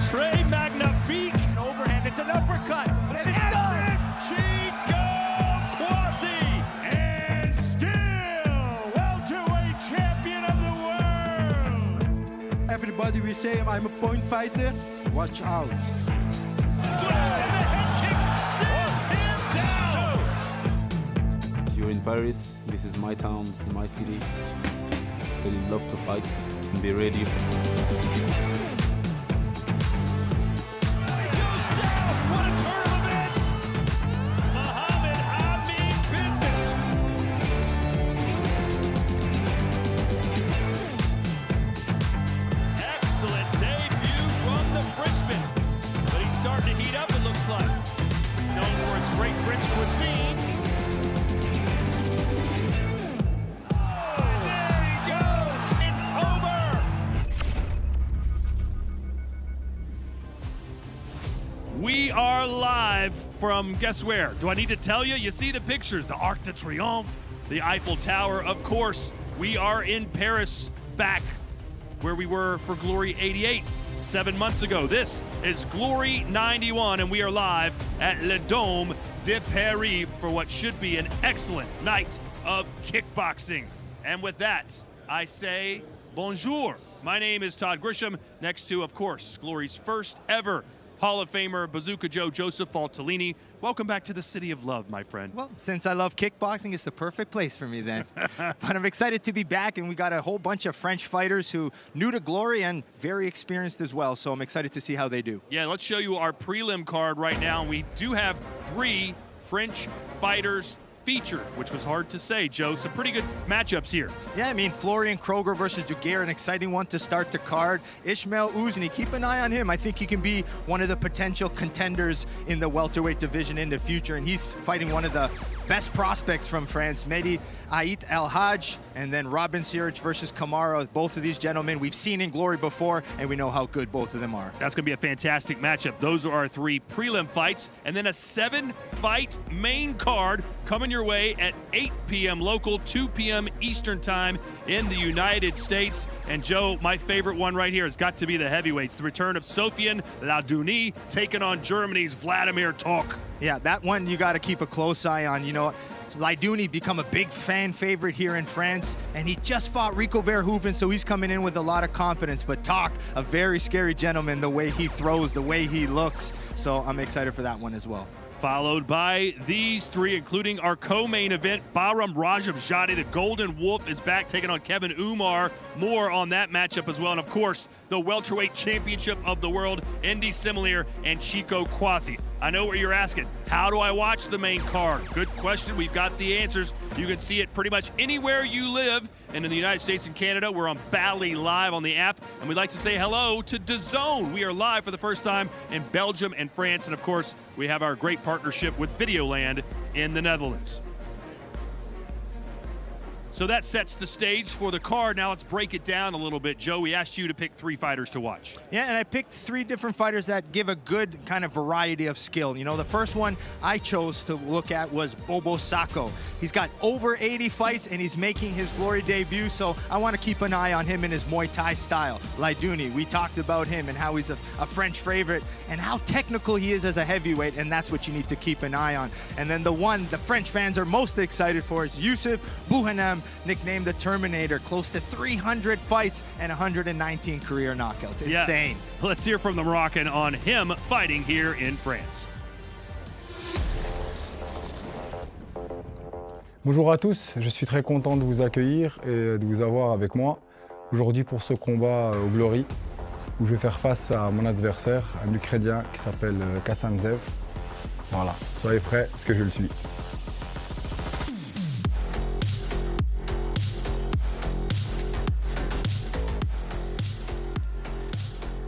Très magnifique. An overhand, it's an uppercut, and it's done. Chico Quasi. And still welterweight champion of the world. Everybody will say I'm a point fighter. Watch out. And the head kick sends him down. You're in Paris. This is my town. This is my city. I love to fight and be ready. Starting to heat up, it looks like. Known for its great French cuisine. Oh, and there he goes. It's over. We are live from, guess where? Do I need to tell you? You see the pictures, the Arc de Triomphe, the Eiffel Tower, of course. We are in Paris, back where we were for Glory 88. 7 months ago. This is Glory 91, and we are live at Le Dôme de Paris for what should be an excellent night of kickboxing. And with that, I say bonjour. My name is Todd Grisham, next to, of course, Glory's first ever Hall of Famer, Bazooka Joe Joseph Valtellini. Welcome back to the city of love, my friend. Well, since I love kickboxing, it's the perfect place for me then. But I'm excited to be back, and we got a whole bunch of French fighters who new to Glory and very experienced as well, so I'm excited to see how they do. Yeah, let's show you our prelim card right now. We do have 3 French fighters featured, which was hard to say, Joe. Some pretty good matchups here. Yeah, I mean, Florian Kroger versus Deghir, an exciting one to start the card. Ismail Ouzgni, keep an eye on him. I think he can be one of the potential contenders in the welterweight division in the future, and he's fighting one of the best prospects from France, Mehdi El Hadj, and then Robin Ciric versus Camara. Both of these gentlemen we've seen in Glory before, and we know how good both of them are. That's going to be a fantastic matchup. Those are our 3 prelim fights, and then a 7-fight main card coming your way at 8 p.m. local, 2 p.m. Eastern time in the United States. And Joe, my favorite one right here has got to be the heavyweights. The return of Sofiane Ladouni taking on Germany's Vladimir Tok. Yeah, that one you got to keep a close eye on. You know, Ladouni become a big fan favorite here in France, and he just fought Rico Verhoeven, so he's coming in with a lot of confidence. But Tok, a very scary gentleman, the way he throws, the way he looks. So I'm excited for that one as well. Followed by these 3, including our co-main event, Bahram Rajabzadeh, the Golden Wolf, is back taking on Kevin Umar. More on that matchup as well. And of course, the welterweight championship of the world, Indy Similier and Chico Quasi. I know what you're asking. How do I watch the main card? Good question. We've got the answers. You can see it pretty much anywhere you live. And in the United States and Canada, we're on Bally Live on the app. And we'd like to say hello to DAZN. We are live for the first time in Belgium and France. And of course, we have our great partnership with Videoland in the Netherlands. So that sets the stage for the card. Now let's break it down a little bit. Joe, we asked you to pick 3 fighters to watch. Yeah, and I picked 3 different fighters that give a good kind of variety of skill. You know, the first one I chose to look at was Bobo Sacco. He's got over 80 fights, and he's making his Glory debut, so I want to keep an eye on him in his Muay Thai style. Ladouni, we talked about him and how he's a French favorite and how technical he is as a heavyweight, and that's what you need to keep an eye on. And then the one the French fans are most excited for is Youssef Bouhanam, nicknamed the Terminator, close to 300 fights and 119 career knockouts. Insane. Yeah. Let's hear from the Moroccan on him fighting here in France. Bonjour à tous, je suis très content de vous accueillir et de vous avoir avec moi aujourd'hui pour ce combat au Glory où je vais faire face à mon adversaire, un Ukrainien qui s'appelle Kassanzev. Voilà, soyez prêts parce que je le suis.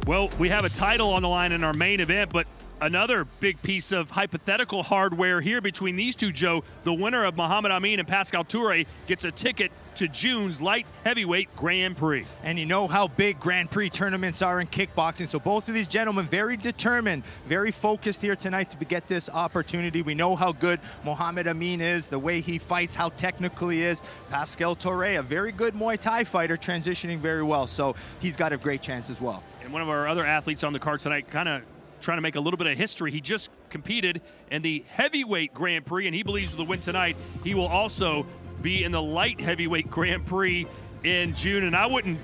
Well, we have a title on the line in our main event, but Another big piece of hypothetical hardware here between these two, Joe. The winner of Muhammad Amin and Pascal Touré gets a ticket to June's light heavyweight Grand Prix. And you know how big Grand Prix tournaments are in kickboxing, so both of these gentlemen very determined, very focused here tonight to get this opportunity. We know how good Muhammad Amin is, the way he fights, how technical he is. Pascal Touré, a very good Muay Thai fighter, transitioning very well, so he's got a great chance as well. And one of our other athletes on the card tonight kind of trying to make a little bit of history. He just competed in the heavyweight Grand Prix, and he believes with the win tonight, he will also be in the light heavyweight Grand Prix in June. And I wouldn't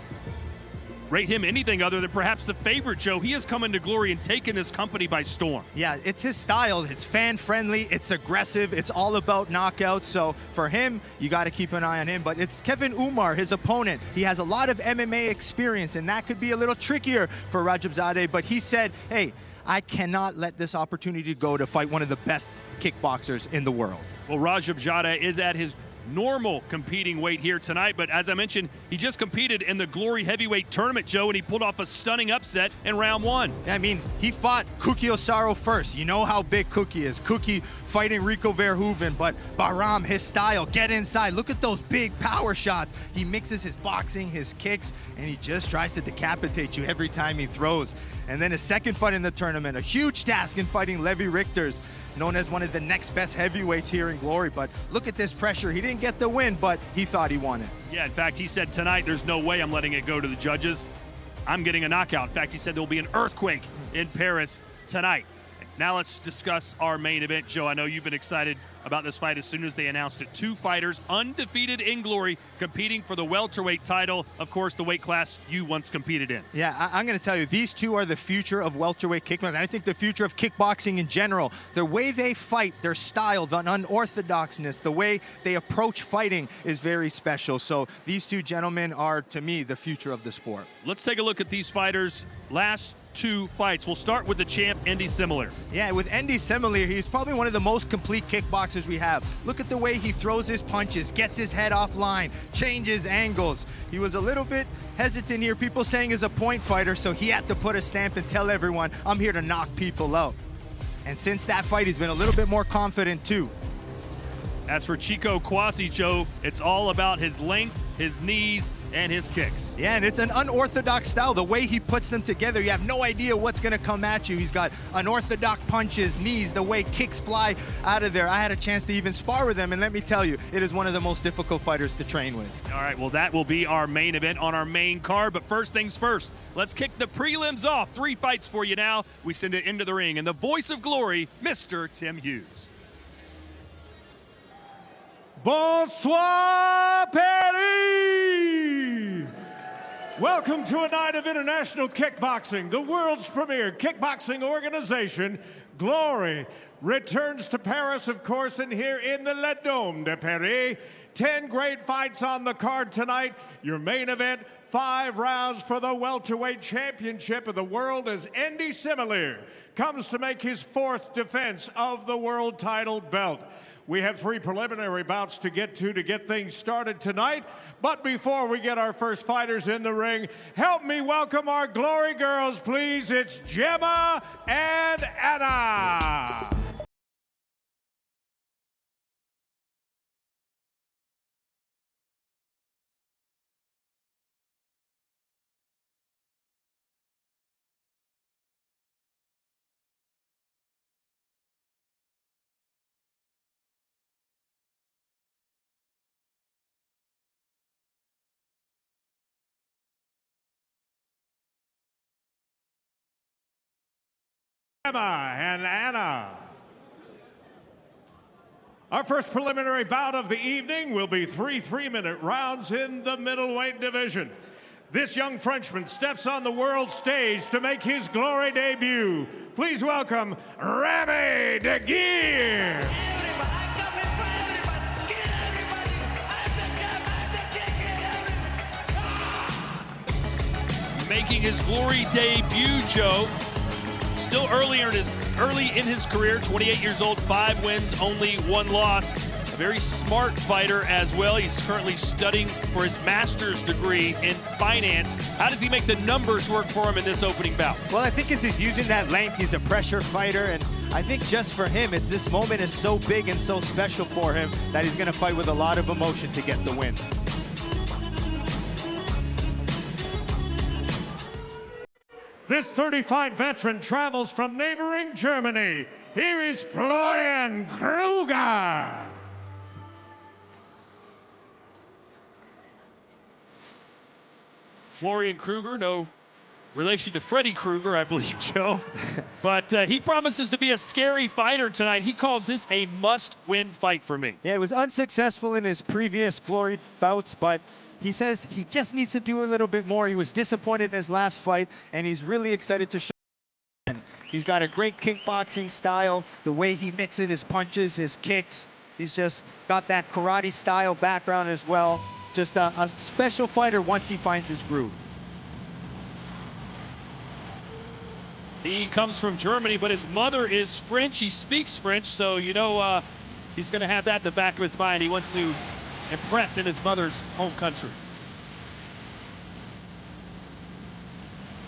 rate him anything other than perhaps the favorite, Joe. He has come into glory and taken this company by storm. Yeah, it's his style. It's fan-friendly. It's aggressive. It's all about knockouts. So for him, you got to keep an eye on him. But it's Kevin Umar, his opponent. He has a lot of MMA experience, and that could be a little trickier for Rajabzadeh. But he said, hey, I cannot let this opportunity go to fight one of the best kickboxers in the world. Well, Rajabzadeh is at his normal competing weight here tonight, but as I mentioned, he just competed in the Glory Heavyweight Tournament, Joe, and he pulled off a stunning upset in round one. I mean, he fought Cookie Osaro first. You know how big Cookie is. Cookie fighting Rico Verhoeven, but Bahram, his style, get inside. Look at those big power shots. He mixes his boxing, his kicks, and he just tries to decapitate you every time he throws. And then his second fight in the tournament, a huge task in fighting Levi Richters, known as one of the next best heavyweights here in Glory. But look at this pressure. He didn't get the win, but he thought he won it. Yeah, in fact, he said tonight, there's no way I'm letting it go to the judges. I'm getting a knockout. In fact, he said there will be an earthquake in Paris tonight. Now let's discuss our main event. Joe, I know you've been excited about this fight as soon as they announced it. Two fighters undefeated in Glory competing for the welterweight title. Of course, the weight class you once competed in. Yeah, I'm going to tell you, these two are the future of welterweight kickboxing. I think the future of kickboxing in general. The way they fight, their style, the unorthodoxness, the way they approach fighting is very special. So these two gentlemen are, to me, the future of the sport. Let's take a look at these fighters' last two fights. We'll start with the champ, Andy Simler. Yeah, with Andy Simler, he's probably one of the most complete kickboxers we have. Look at the way he throws his punches, gets his head offline, changes angles. He was a little bit hesitant here, people saying he's a point fighter, so he had to put a stamp and tell everyone, I'm here to knock people out. And since that fight, he's been a little bit more confident too. As for Chico Kwasi, Joe, it's all about his length, his knees, and his kicks. Yeah, and it's an unorthodox style. The way he puts them together, you have no idea what's going to come at you. He's got unorthodox punches, knees, the way kicks fly out of there. I had a chance to even spar with him, and let me tell you, it is one of the most difficult fighters to train with. All right, well, that will be our main event on our main card, but first things first, let's kick the prelims off. 3 fights for you now. We send it into the ring, and the voice of glory, Mr. Tim Hughes. Bonsoir, Paris! Welcome to a night of international kickboxing. The world's premier kickboxing organization, Glory, returns to Paris, of course, and here in the Le Dôme de Paris. 10 great fights on the card tonight. Your main event, 5 rounds for the welterweight championship of the world as Andy Simler comes to make his 4th defense of the world title belt. We have 3 preliminary bouts to get things started tonight. But before we get our first fighters in the ring, help me welcome our Glory girls, please. It's Gemma and Anna. Gemma and Anna. Our first preliminary bout of the evening will be 3 3-minute rounds in the middleweight division. This young Frenchman steps on the world stage to make his Glory debut. Please welcome Ramy Deghir. Making his Glory debut, Joe. Still early in his career, 28 years old, 5 wins, only 1 loss. Very smart fighter as well. He's currently studying for his master's degree in finance. How does he make the numbers work for him in this opening bout? Well, I think it's he's using that length. He's a pressure fighter, and I think just for him, it's this moment is so big and so special for him that he's going to fight with a lot of emotion to get the win. This 35 veteran travels from neighboring Germany. Here is Florian Kroger. Florian Kroger, no relation to Freddy Krueger, I believe, Joe. But he promises to be a scary fighter tonight. He calls this a must-win fight for me. Yeah, it was unsuccessful in his previous Glory bouts, but he says he just needs to do a little bit more. He was disappointed in his last fight, and he's really excited to show. He's got a great kickboxing style, the way he mixes his punches, his kicks. He's just got that karate style background as well. Just a special fighter once he finds his groove. He comes from Germany, but his mother is French. He speaks French, so you know he's going to have that in the back of his mind. He wants to impress in his mother's home country.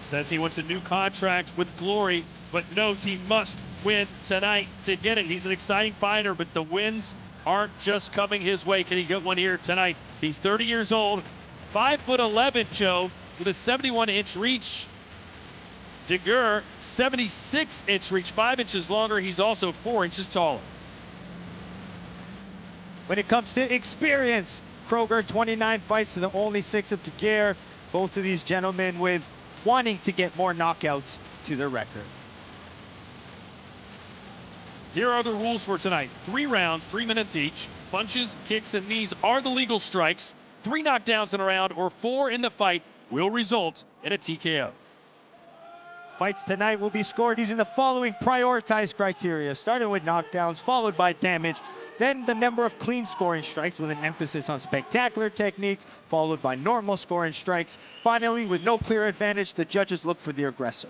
Says he wants a new contract with Glory, but knows he must win tonight to get it. He's an exciting fighter, but the wins aren't just coming his way. Can he get one here tonight? He's 30 years old, 5'11", Joe, with a 71-inch reach. Deghir, 76-inch reach, 5 inches longer. He's also 4 inches taller. When it comes to experience, Kroger, 29 fights to the only 6 of Deghir. Both of these gentlemen with wanting to get more knockouts to their record. Here are the rules for tonight. 3 rounds, 3 minutes each. Punches, kicks, and knees are the legal strikes. 3 knockdowns in a round or 4 in the fight will result in a TKO. Fights tonight will be scored using the following prioritized criteria, starting with knockdowns, followed by damage, then the number of clean scoring strikes with an emphasis on spectacular techniques, followed by normal scoring strikes. Finally, with no clear advantage, the judges look for the aggressor.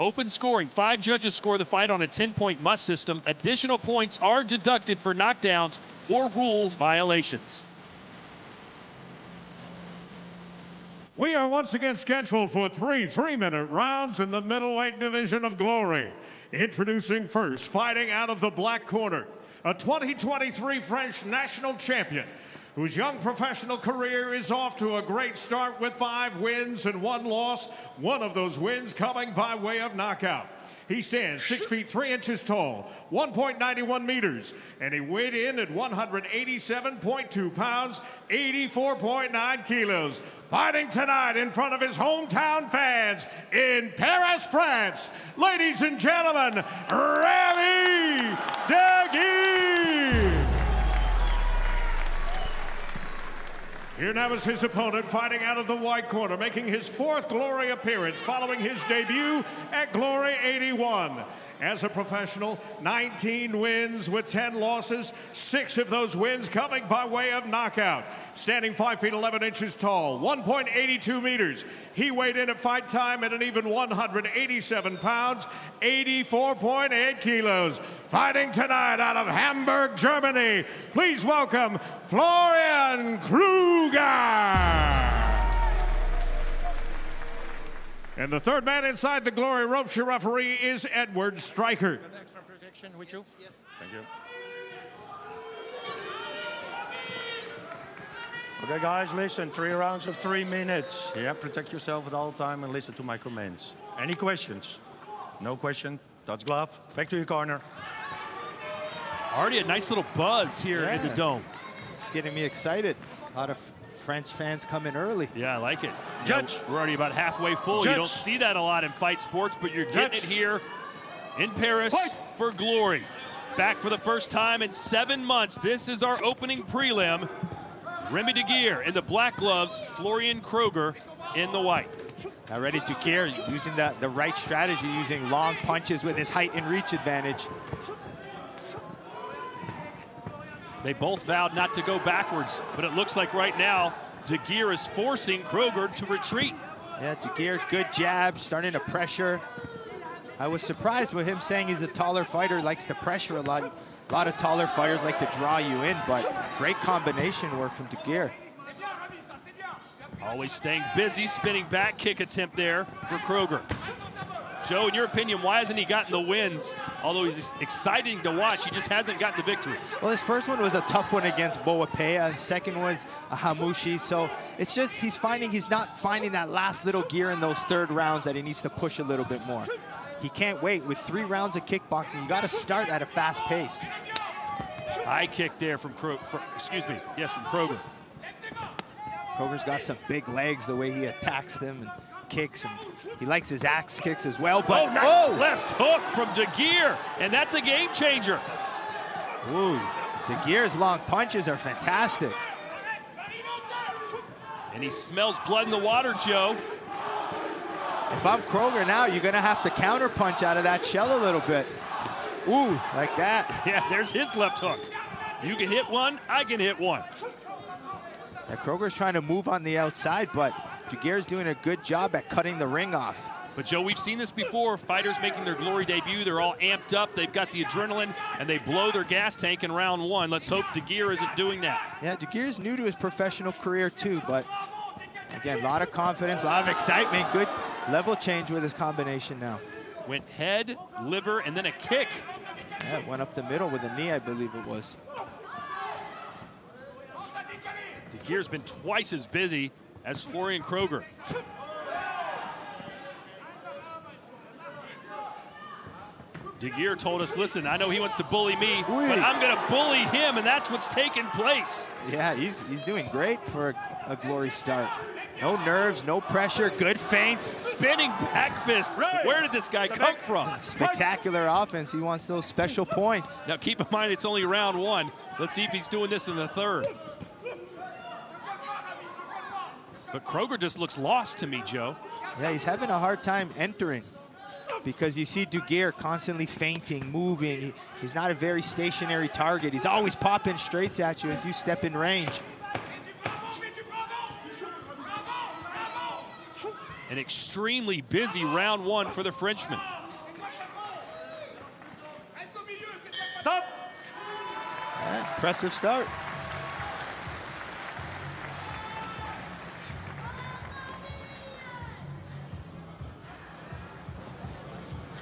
Open scoring. 5 judges score the fight on a 10-point must system. Additional points are deducted for knockdowns or rules violations. We are once again scheduled for 3 3-minute rounds in the middleweight division of Glory. Introducing first, fighting out of the black corner, a 2023 French national champion whose young professional career is off to a great start with 5 wins and 1 loss, one of those wins coming by way of knockout. He stands 6 feet 3 inches tall, 1.91 meters, and he weighed in at 187.2 pounds, 84.9 kilos. Fighting tonight in front of his hometown fans in Paris, France. Ladies and gentlemen, Ramy Deghir. Here now is his opponent fighting out of the white corner, making his 4th Glory appearance following his debut at Glory 81. As a professional, 19 wins with 10 losses, 6 of those wins coming by way of knockout. Standing 5 feet 11 inches tall, 1.82 meters. He weighed in at fight time at an even 187 pounds, 84.8 kilos. Fighting tonight out of Hamburg, Germany, please welcome Florian Kroger. And the third man inside the Glory ropes, your referee, is Edward Stryker. Extra protection with you? Yes. Thank you. Okay, guys, listen. 3 rounds of 3 minutes. Yeah, protect yourself at all time and listen to my commands. Any questions? No question. Touch glove. Back to your corner. Already a nice little buzz here in the dome. It's getting me excited. A lot of French fans coming early. Yeah, I like it. Judge. Yeah, we're already about halfway full. Judge. You don't see that a lot in fight sports, but you're getting Judge. it here in Paris Fight. for Glory. Back for the first time in 7 months. This is our opening prelim. Ramy Deghir in the black gloves, Florian Kroger in the white. Already Deghir using the right strategy, using long punches with his height and reach advantage. They both vowed not to go backwards, but it looks like right now Deghir is forcing Kroger to retreat. Yeah, Deghir, good jab, starting to pressure. I was surprised with him saying he's a taller fighter, likes to pressure a lot. A lot of taller fighters like to draw you in, but great combination work from Deghir. Always staying busy, spinning back kick attempt there for Kroger. Joe, in your opinion, why hasn't he gotten the wins? Although he's exciting to watch, he just hasn't gotten the victories. Well, his first one was a tough one against Boapea. The second was a Hamushi. So it's just he's not finding that last little gear in those third rounds that he needs to push a little bit more. He can't wait. With 3 rounds of kickboxing, you got to start at a fast pace. High kick there from from Kroger. Kroger's got some big legs, the way he attacks them and kicks, and he likes his axe kicks as well. But left hook from Deghir, and that's a game changer. Ooh, Deghir's long punches are fantastic. And he smells blood in the water, Joe. If I'm Kroger now, you're gonna have to counter punch out of that shell a little bit. Ooh, like that. Yeah, there's his left hook. You can hit one, I can hit one. Yeah, Kroger's trying to move on the outside, but Deghir's doing a good job at cutting the ring off. But Joe, we've seen this before. Fighters making their glory debut, they're all amped up. They've got the adrenaline, and they blow their gas tank in round 1. Let's hope Deghir isn't doing that. Yeah, Deghir's new to his professional career too, but again, a lot of confidence, a lot of excitement. Good level change with his combination now. Went head, liver, and then a kick. Yeah, went up the middle with a knee, I believe it was. Deghir's been twice as busy as Florian Kroger. Deghir told us, listen, I know he wants to bully me, but I'm going to bully him, and that's what's taking place. Yeah, he's doing great for a glory start. No nerves, no pressure, good feints. Spinning back fist. Where did this guy come from? Spectacular offense. He wants those special points. Now keep in mind, it's only round 1. Let's see if he's doing this in the 3rd. But Kroger just looks lost to me, Joe. Yeah, he's having a hard time entering because you see Deghir constantly feinting, moving. He's not a very stationary target. He's always popping straights at you as you step in range. An extremely busy round 1 for the Frenchman. Stop. Yeah, impressive start.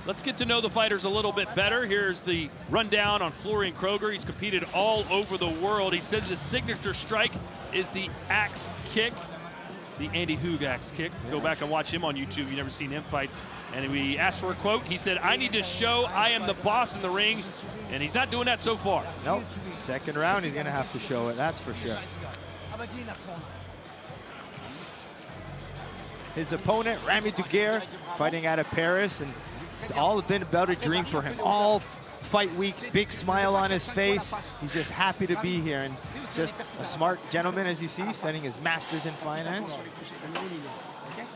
Let's get to know the fighters a little bit better. Here's the rundown on Florian Kroger. He's competed all over the world. He says his signature strike is the axe kick, the Andy Hoog axe kick. Go back and watch him on YouTube. You've never seen him fight. And we asked for a quote. He said, I need to show I am the boss in the ring. And he's not doing that so far. Nope. Second round, he's going to have to show it. That's for sure. His opponent, Ramy Deghir, fighting out of Paris. And it's all been about a dream for him. All fight weeks, big smile on his face. He's just happy to be here, and just a smart gentleman, as you see, studying his master's in finance.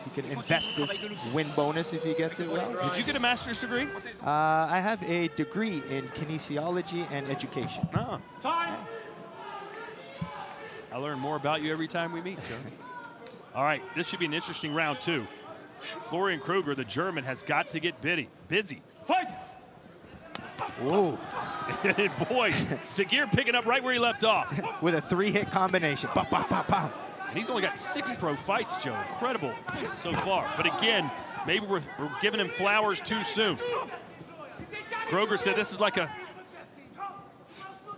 He can invest this win bonus if he gets it well. Did you get a master's degree? I have a degree in kinesiology and education. Oh. I learn more about you every time we meet, Joe. All right, this should be an interesting round 2. Florian Kroger, the German, has got to get busy. Fight! Whoa. And boy, Deghir picking up right where he left off. With a 3-hit combination. Bam, bam, bam, bam. And he's only got 6 pro fights, Joe. Incredible so far. But again, maybe we're giving him flowers too soon. Kroger said this is like a...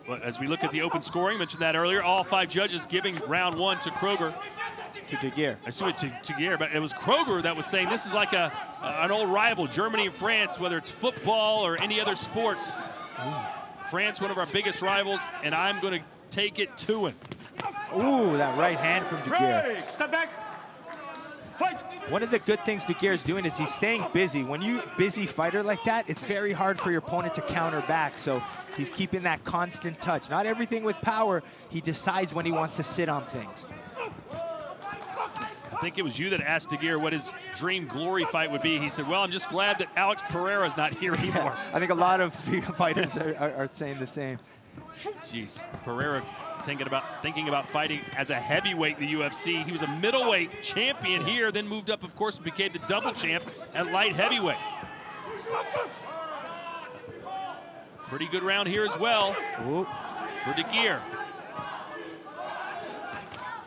Well, as we look at the open scoring, mentioned that earlier, all 5 judges giving round 1 to Kroger. To Deghir. I see it to Deghir, but it was Kroger that was saying this is like an old rival, Germany and France, whether it's football or any other sports. France, one of our biggest rivals, and I'm going to take it to him. Ooh, that right hand from Deghir. Step back. Fight. One of the good things Deghir's doing is he's staying busy. When you're a busy fighter like that, it's very hard for your opponent to counter back. So he's keeping that constant touch. Not everything with power. He decides when he wants to sit on things. I think it was you that asked Deghir what his dream glory fight would be. He said, well, I'm just glad that Alex Pereira's not here anymore. I think a lot of fighters are saying the same. Jeez, Pereira thinking about fighting as a heavyweight in the UFC. He was a middleweight champion here, then moved up, of course, and became the double champ at light heavyweight. Pretty good round here as well. Ooh. For Deghir.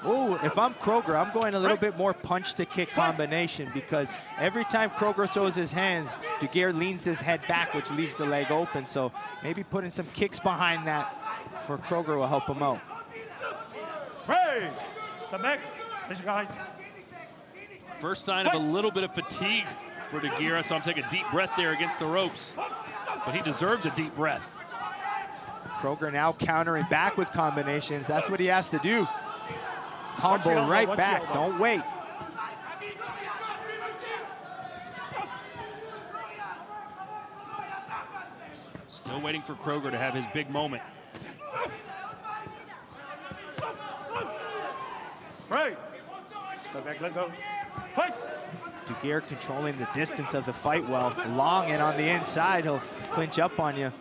Oh, if I'm Kroger, I'm going a little bit more punch-to-kick combination because every time Kroger throws his hands, Deghir leans his head back, which leaves the leg open. So maybe putting some kicks behind that for Kroger will help him out. Hey! Step back. Listen, guys. First sign of a little bit of fatigue for Deghir. I saw him take a deep breath there against the ropes. But he deserves a deep breath. Kroger now countering back with combinations. That's what he has to do. Combo right back, don't wait. Still waiting for Kroger to have his big moment. Right. Step back, let go. Fight! Deghir controlling the distance of the fight well. Long and on the inside, he'll clinch up on you.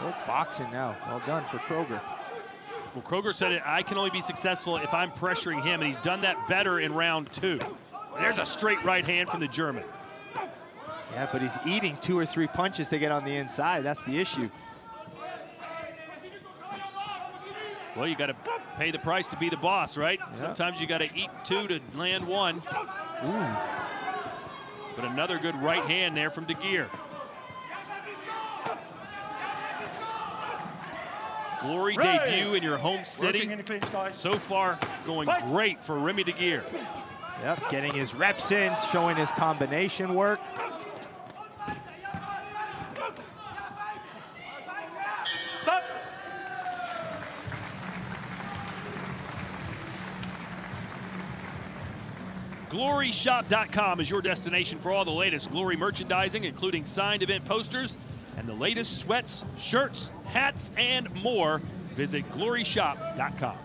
Oh, boxing now. Well done for Kroger. Well, Kroger said I can only be successful if I'm pressuring him, and he's done that better in round 2. There's a straight right hand from the German. Yeah, but he's eating 2 or 3 punches to get on the inside. That's the issue. Well, you got to pay the price to be the boss, right? Yeah. Sometimes you got to eat 2 to land 1. Ooh. But another good right hand there from Deghir. Glory debut in your home city. So far, going great for Ramy Deghir. Yep, getting his reps in, showing his combination work. Stop! GloryShop.com is your destination for all the latest Glory merchandising, including signed event posters and the latest sweats, shirts, hats, and more. Visit GloryShop.com.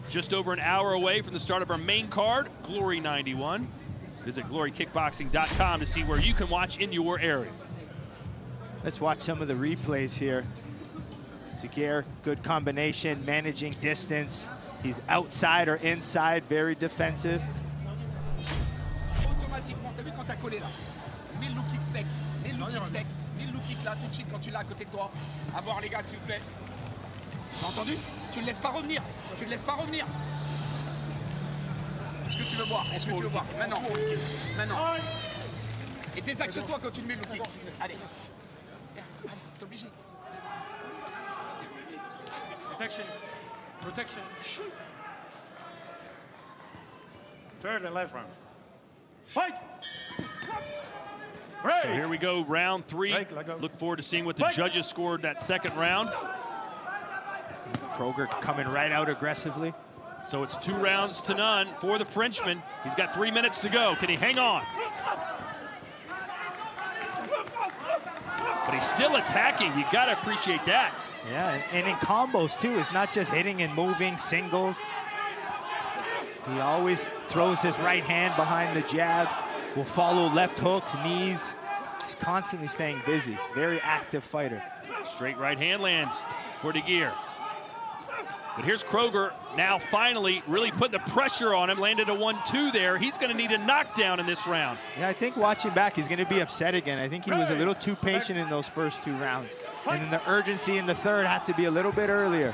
Just over an hour away from the start of our main card, Glory 91. Visit GloryKickboxing.com to see where you can watch in your area. Let's watch some of the replays here. Deghir, good combination, managing distance. He's outside or inside, very defensive. Automatiquement, t'as vu quand t'as collé là? Mets le look kick sec, mets le look kick sec, mets le look kick là tout de suite quand tu l'as à côté de toi. À voir les gars s'il vous plaît. T'as entendu? Tu le laisses pas revenir, tu le laisses pas revenir. Est-ce que tu veux voir? Est-ce que tu veux voir? Maintenant, maintenant. Et désaxe-toi quand tu le mets le look kick. Allez. T'es obligé. Protection. Protection. Third and left round. Fight! So here we go, round 3. Look forward to seeing what the judges scored that second round. Kroger coming right out aggressively. So it's 2 rounds to none for the Frenchman. He's got 3 minutes to go. Can he hang on? But he's still attacking. You got to appreciate that. Yeah, and in combos too. It's not just hitting and moving, singles. He always throws his right hand behind the jab, will follow left hooks, knees. He's constantly staying busy. Very active fighter. Straight right hand lands for Deghir. But here's Kroger now finally really putting the pressure on him. Landed a 1-2 there. He's going to need a knockdown in this round. Yeah, I think watching back, he's going to be upset again. I think he was a little too patient in those first 2 rounds. And then the urgency in the third had to be a little bit earlier.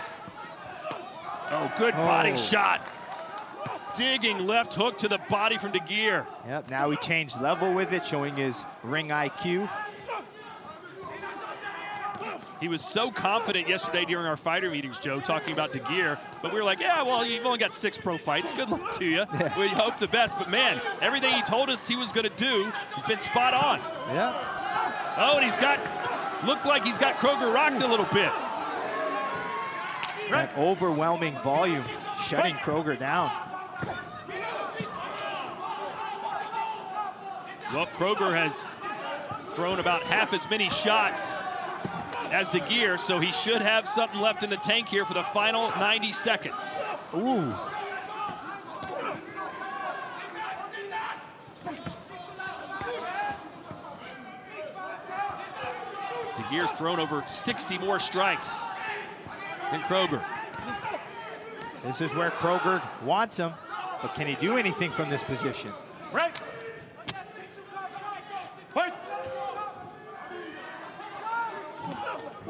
Oh, good body shot. Digging left hook to the body from Deghir. Yep, now he changed level with it, showing his ring IQ. He was so confident yesterday during our fighter meetings, Joe, talking about Deghir. But we were like, yeah, well, you've only got 6 pro fights. Good luck to you. Yeah. We hope the best. But, man, everything he told us he was going to do, he's been spot on. Yeah. Oh, and looked like he's got Kroger rocked a little bit. That overwhelming volume, shutting Kroger down. Well, Kroger has thrown about half as many shots as Deghir, so he should have something left in the tank here for the final 90 seconds. Ooh. Deghir's thrown over 60 more strikes than Kroger. This is where Kroger wants him, but can he do anything from this position? Right. Fight.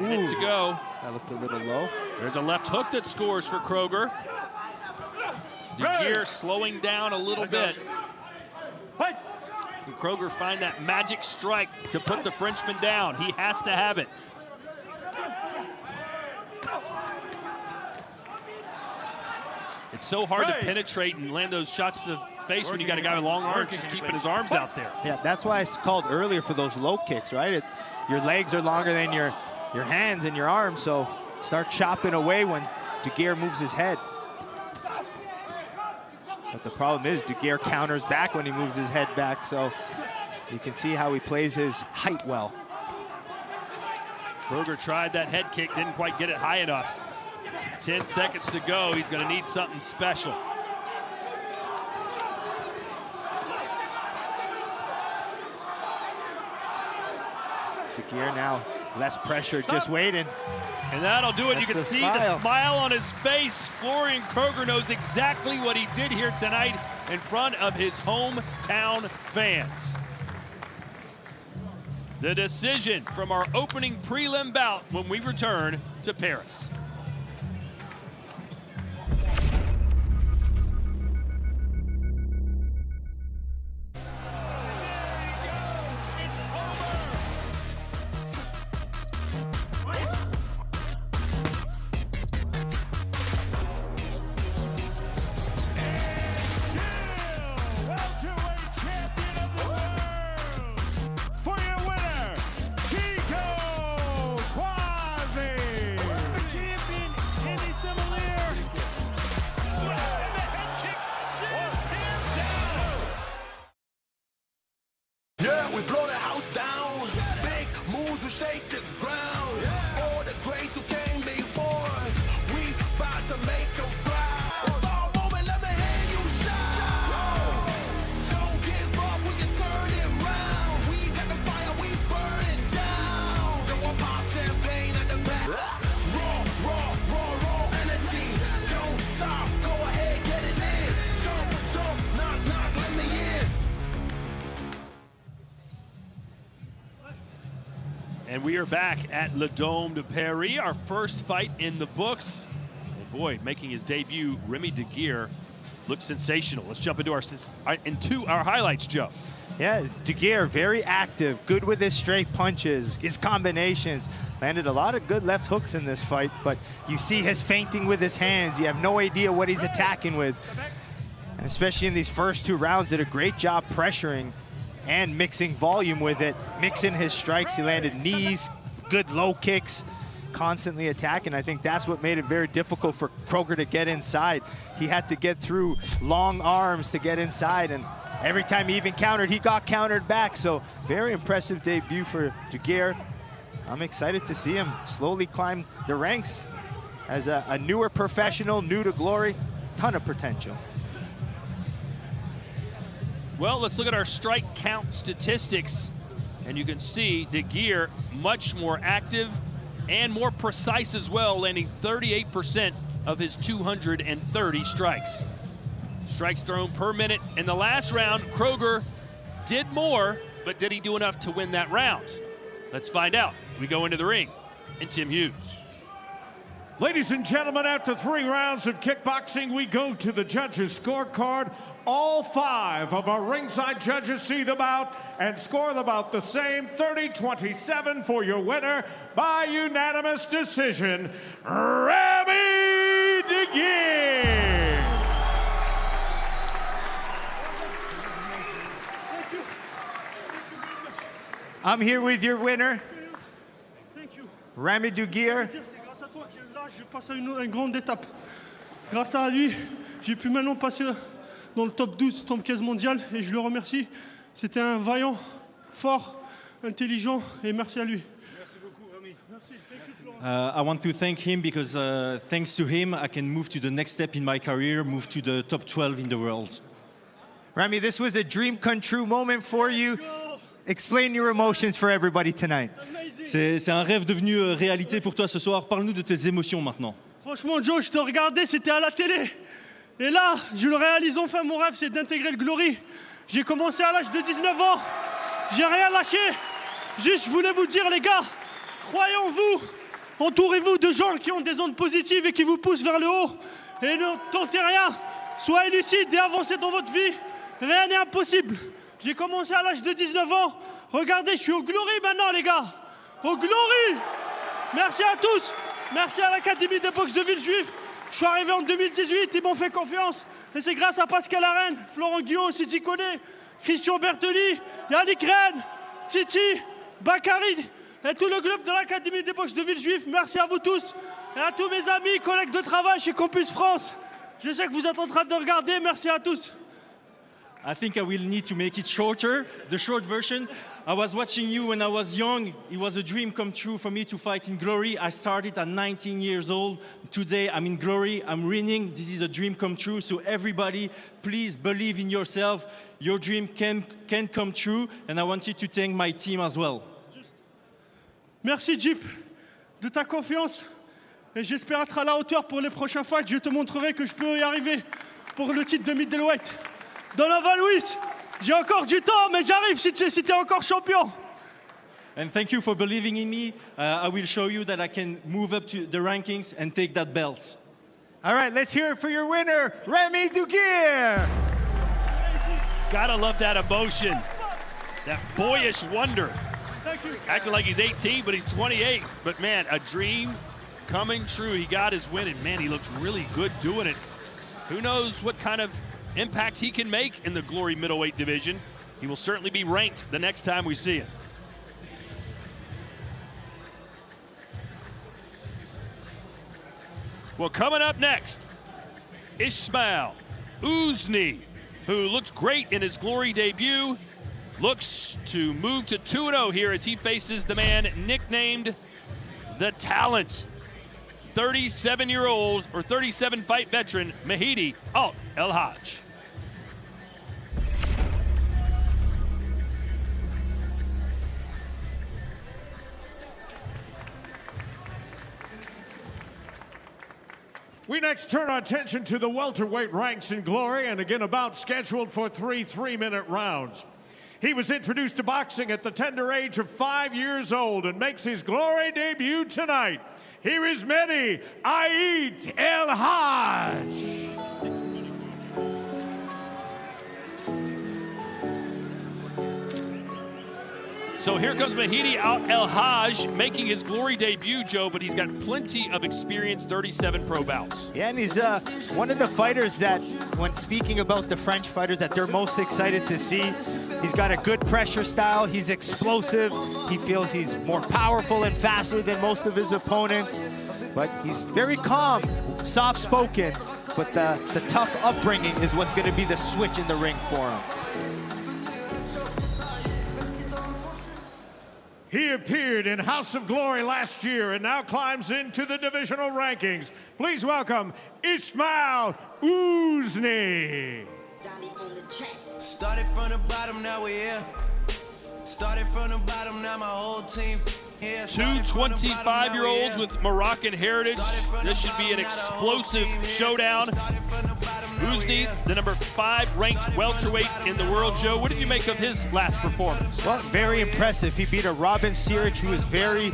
minute to go. That looked a little low. There's a left hook that scores for Kroger. Deghir slowing down a little bit. Can Kroger find that magic strike to put the Frenchman down? He has to have it. It's so hard to penetrate and land those shots to the face when you got a guy with long arms just keeping his arms out there. Yeah, that's why I called earlier for those low kicks, right? Your legs are longer than your hands and your arms, so start chopping away when Deghir moves his head. But the problem is Deghir counters back when he moves his head back, so you can see how he plays his height well. Kroger tried that head kick, didn't quite get it high enough. 10 seconds to go, he's gonna need something special. Deghir now, less pressure, just waiting. And that'll do it. That's you can see the smile on his face. Florian Kroger knows exactly what he did here tonight in front of his hometown fans. The decision from our opening prelim bout when we return to Paris. And we are back at Le Dôme de Paris, our first fight in the books. And boy, making his debut, Ramy Deghir looks sensational. Let's jump into our highlights, Joe. Yeah, Deghir, very active, good with his straight punches, his combinations. Landed a lot of good left hooks in this fight, but you see his feinting with his hands. You have no idea what he's attacking with. And especially in these first two rounds, did a great job pressuring and mixing volume with it, mixing his strikes. He landed knees, good low kicks, constantly attacking. I think that's what made it very difficult for Kroger to get inside. He had to get through long arms to get inside, and every time he even countered, he got countered back. So very impressive debut for Deghir. I'm excited to see him slowly climb the ranks as a newer professional, new to glory, ton of potential. Well, let's look at our strike count statistics. And you can see Deghir much more active and more precise as well, landing 38% of his 230 strikes. Strikes thrown per minute. In the last round, Kroger did more, but did he do enough to win that round? Let's find out. We go into the ring, and Tim Hughes. Ladies and gentlemen, after 3 rounds of kickboxing, we go to the judges' scorecard. All 5 of our ringside judges see the bout and score the bout the same, 30-27 for your winner by unanimous decision, Ramy Deghir. I'm here with your winner, Thank you. Ramy Deghir. C'est grâce à toi que là, je passe à une grande étape. Grâce à lui, j'ai pu maintenant passer dans le top 12, top 15 mondial, et je le remercie. C'était un vaillant, fort, intelligent, et merci à lui. Merci beaucoup, Ramy. Merci. Thank you, Florent. I want to thank him because thanks to him, I can move to the next step in my career, move to the top 12 in the world. Ramy, this was a dream come true moment for you. Explain your emotions for everybody tonight. C'est un rêve devenu réalité pour toi ce soir. Parle-nous de tes émotions maintenant. Franchement, Joe, je te regardais, c'était à la télé. Et là, je le réalise enfin, mon rêve, c'est d'intégrer le Glory. J'ai commencé à l'âge de 19 ans. J'ai rien lâché. Juste, je voulais vous dire, les gars, croyez en vous. Entourez-vous de gens qui ont des ondes positives et qui vous poussent vers le haut. Et ne tentez rien. Soyez lucide et avancez dans votre vie. Rien n'est impossible. J'ai commencé à l'âge de 19 ans. Regardez, je suis au Glory maintenant, les gars. Au Glory. Merci à tous. Merci à l'Académie des boxe de Villejuif. Je suis arrivé en 2018, ils m'ont fait confiance. Et c'est grâce à Pascal Arène, Florent Guillaume, si tu connais, Christian Bertoli, Yannick Rennes, Titi, Bakary et tout le club de l'Académie des boxe de Villejuif. Merci à vous tous et à tous mes amis, collègues de travail chez Campus France. Je sais que vous êtes en train de regarder. Merci à tous. I think I will need to make it shorter, the short version. I was watching you when I was young. It was a dream come true for me to fight in Glory. I started at 19 years old. Today I'm in Glory, I'm winning. This is a dream come true. So everybody, please believe in yourself. Your dream can come true. And I wanted to thank my team as well. Merci Jeep de ta confiance. Et j'espère être à la hauteur pour les prochains fights. Je te montrerai que je peux y arriver pour le titre de middleweight. Donovan Lewis, j'ai encore du temps, mais j'arrive si tu es encore champion. And thank you for believing in me. I will show you that I can move up to the rankings and take that belt. All right, let's hear it for your winner, Ramy Deghir. Gotta love that emotion, that boyish wonder. Thank you. Acting like he's 18, but he's 28. But man, a dream coming true. He got his win, and man, he looked really good doing it. Who knows what kind of impact he can make in the Glory middleweight division. He will certainly be ranked the next time we see him. Well, coming up next, Ismail Ouzgni, who looked great in his Glory debut, looks to move to 2-0 here as he faces the man nicknamed the Talent. 37-year-old or 37-fight veteran Mehdi El Hadj. We next turn our attention to the welterweight ranks in Glory, and again a bout scheduled for 3 3-minute rounds. He was introduced to boxing at the tender age of 5 years old and makes his Glory debut tonight. Here is Mehdi El Hadj. So here comes Mehdi El Hadj making his Glory debut, Joe, but he's got plenty of experience, 37 pro bouts. Yeah, and he's one of the fighters that, when speaking about the French fighters, that they're most excited to see. He's got a good pressure style, he's explosive, he feels he's more powerful and faster than most of his opponents, but he's very calm, soft-spoken, but the tough upbringing is what's gonna be the switch in the ring for him. He appeared in House of Glory last year and now climbs into the divisional rankings. Please welcome Ismail Ouzgni. Started from the bottom, now we're here. Started from the bottom, now my whole team here. Two 25-year-olds with Moroccan heritage. This should be an explosive showdown. Ouzgni, the number 5 ranked welterweight in the world, Joe. What did you make of his last performance? Well, very impressive. He beat a Robin Ciric, who is very,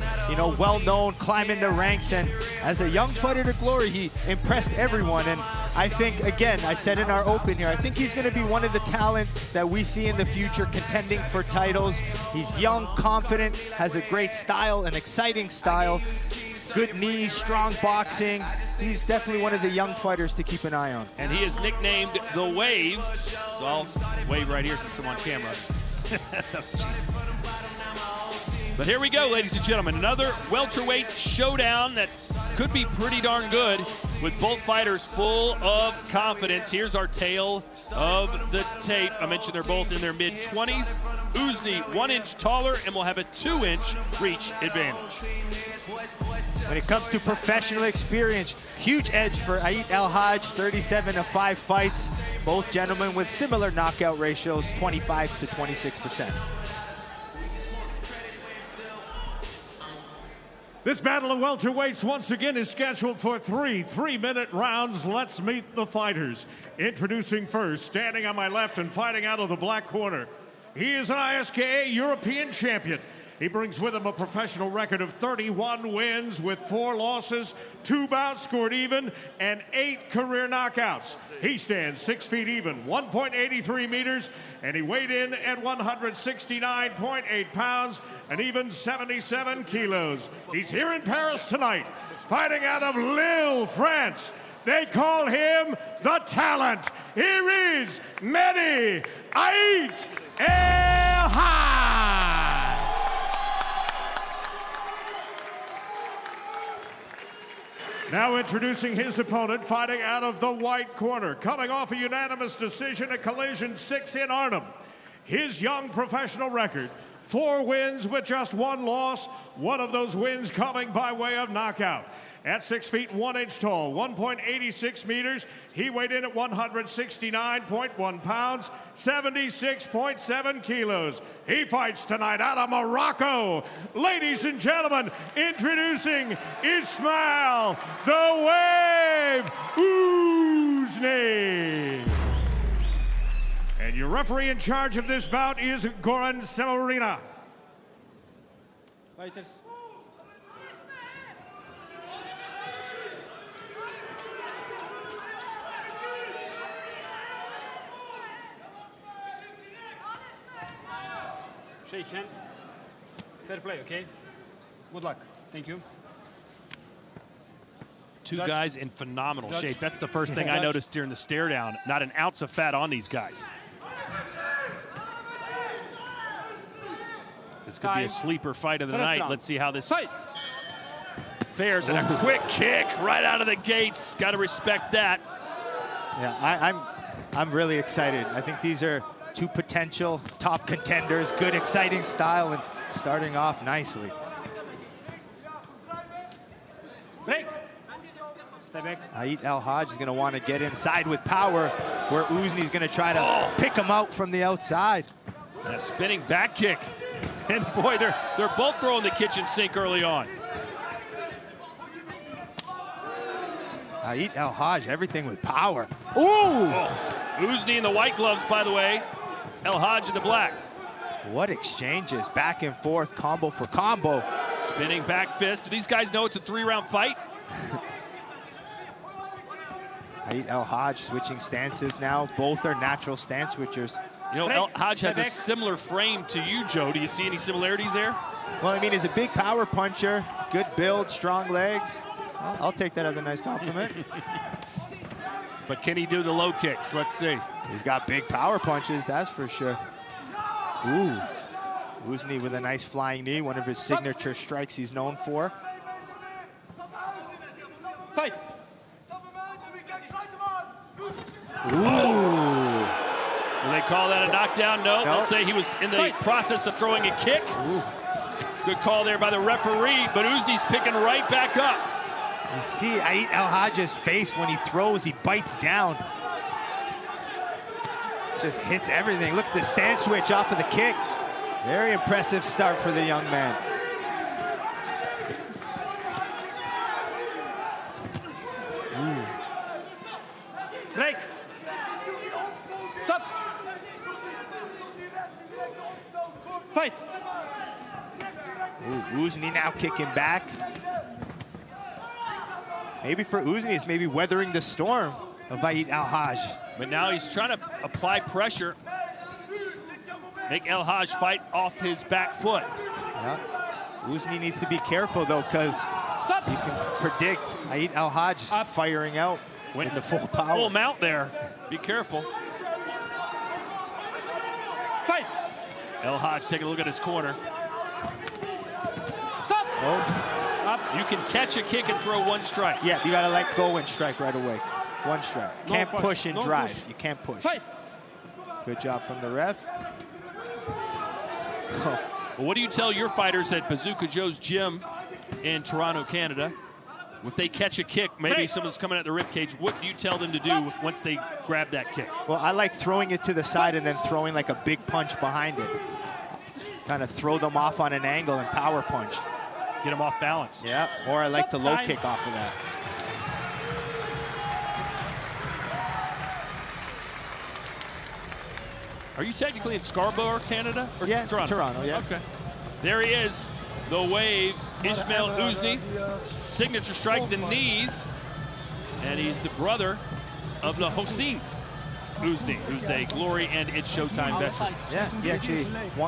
well-known, climbing the ranks, and as a young fighter to Glory, he impressed everyone. And I think, again, I said in our open here, I think he's going to be one of the talent that we see in the future contending for titles. He's young, confident, has a great style, an exciting style. Good knees, strong boxing. He's definitely one of the young fighters to keep an eye on. And he is nicknamed The Wave. So I'll wave right here since I'm on camera. But here we go, ladies and gentlemen. Another welterweight showdown that could be pretty darn good with both fighters full of confidence. Here's our tale of the tape. I mentioned they're both in their mid-20s. Ouzgni 1 inch taller and will have a 2-inch reach advantage. When it comes to professional experience, huge edge for Ismail El Hadj, 37 of 5 fights. Both gentlemen with similar knockout ratios, 25 to 26%. This battle of welterweights once again is scheduled for 3 3-minute rounds. Let's meet the fighters. Introducing first, standing on my left and fighting out of the black corner. He is an ISKA European champion. He brings with him a professional record of 31 wins with 4 losses, 2 bouts scored even, and 8 career knockouts. He stands 6 feet even, 1.83 meters, and he weighed in at 169.8 pounds, and even 77 kilos. He's here in Paris tonight, fighting out of Lille, France. They call him the Talent. Here is Mehdi El Hadj. Now introducing his opponent, fighting out of the white corner, coming off a unanimous decision at Collision 6 in Arnhem. His young professional record, 4 wins with just 1 loss, one of those wins coming by way of knockout. At 6 feet 1 inch tall, 1.86 meters, he weighed in at 169.1 pounds, 76.7 kilos. He fights tonight out of Morocco. Ladies and gentlemen, introducing Ismail, the Wave Ouzgni. And your referee in charge of this bout is Goran Semerina. Fighters. Shake hand. Fair play, okay? Good luck. Thank you. Two Judge. guys in phenomenal Judge. shape. That's the first thing I Judge. noticed during the stare down. Not an ounce of fat on these guys. This could be Time. a sleeper fight of the First night. round. Let's see how this Fight. fares. And a quick kick right out of the gates. Got to respect that. Yeah, I'm really excited. I think these are 2 potential top contenders, good, exciting style, and starting off nicely. Break. Stay back. Hadj El Hadj is going to want to get inside with power, where Ouzgni's going to try to pick him out from the outside. And a spinning back kick. And boy, they're both throwing the kitchen sink early on. Hadj El Hadj, everything with power. Ooh! Oh, Ouzgni in the white gloves, by the way. El Hadj in the black. What exchanges, back and forth, combo for combo. Spinning back fist. Do these guys know it's a 3-round fight? Hadj El Hadj switching stances now. Both are natural stance switchers. You know, El Hadj has a similar frame to you, Joe. Do you see any similarities there? Well, I mean, he's a big power puncher, good build, strong legs. I'll take that as a nice compliment. But can he do the low kicks? Let's see. He's got big power punches, that's for sure. Ooh. Ouzgni with a nice flying knee, one of his signature strikes he's known for. Fight. Ooh. Will they call that a knockdown? No. They'll say he was in the process of throwing a kick. Ooh. Good call there by the referee, but Ouzgni's picking right back up. You see Hadj El Hadj's face when he throws, he bites down. Just hits everything. Look at the stance switch off of the kick. Very impressive start for the young man. Break. Stop. Fight. Ooh, Ouzgni now kicking back. Maybe for Ouzgni, it's maybe weathering the storm of Hadj El Hadj. But now he's trying to apply pressure. Make El Hadj fight off his back foot. Yeah. Ouzgni needs to be careful, though, because you can predict Hadj El Hadj firing out with the full power. Full mount there. Be careful. Fight. El Hadj taking a look at his corner. Stop. Oh. You can catch a kick and throw 1 strike. Yeah, you got to let go and strike right away. 1 strike. No Can't push, push and no drive. push. You can't push. Fight. Good job from the ref. Well, what do you tell your fighters at Bazooka Joe's gym in Toronto, Canada? If they catch a kick, maybe someone's coming at the ribcage, what do you tell them to do once they grab that kick? Well, I like throwing it to the side and then throwing like a big punch behind it. Kind of throw them off on an angle and power punch. Get them off balance. Yeah, or I like the low kick off of that. Are you technically in Scarborough, Canada? Or Yeah, Toronto? Toronto, yeah. Okay. There he is, the wave. Ismail Ouzgni, signature strike, the knees. And he's the brother of the Hossein Ouzgni, who's a Glory and It's Showtime veteran. Yeah, he actually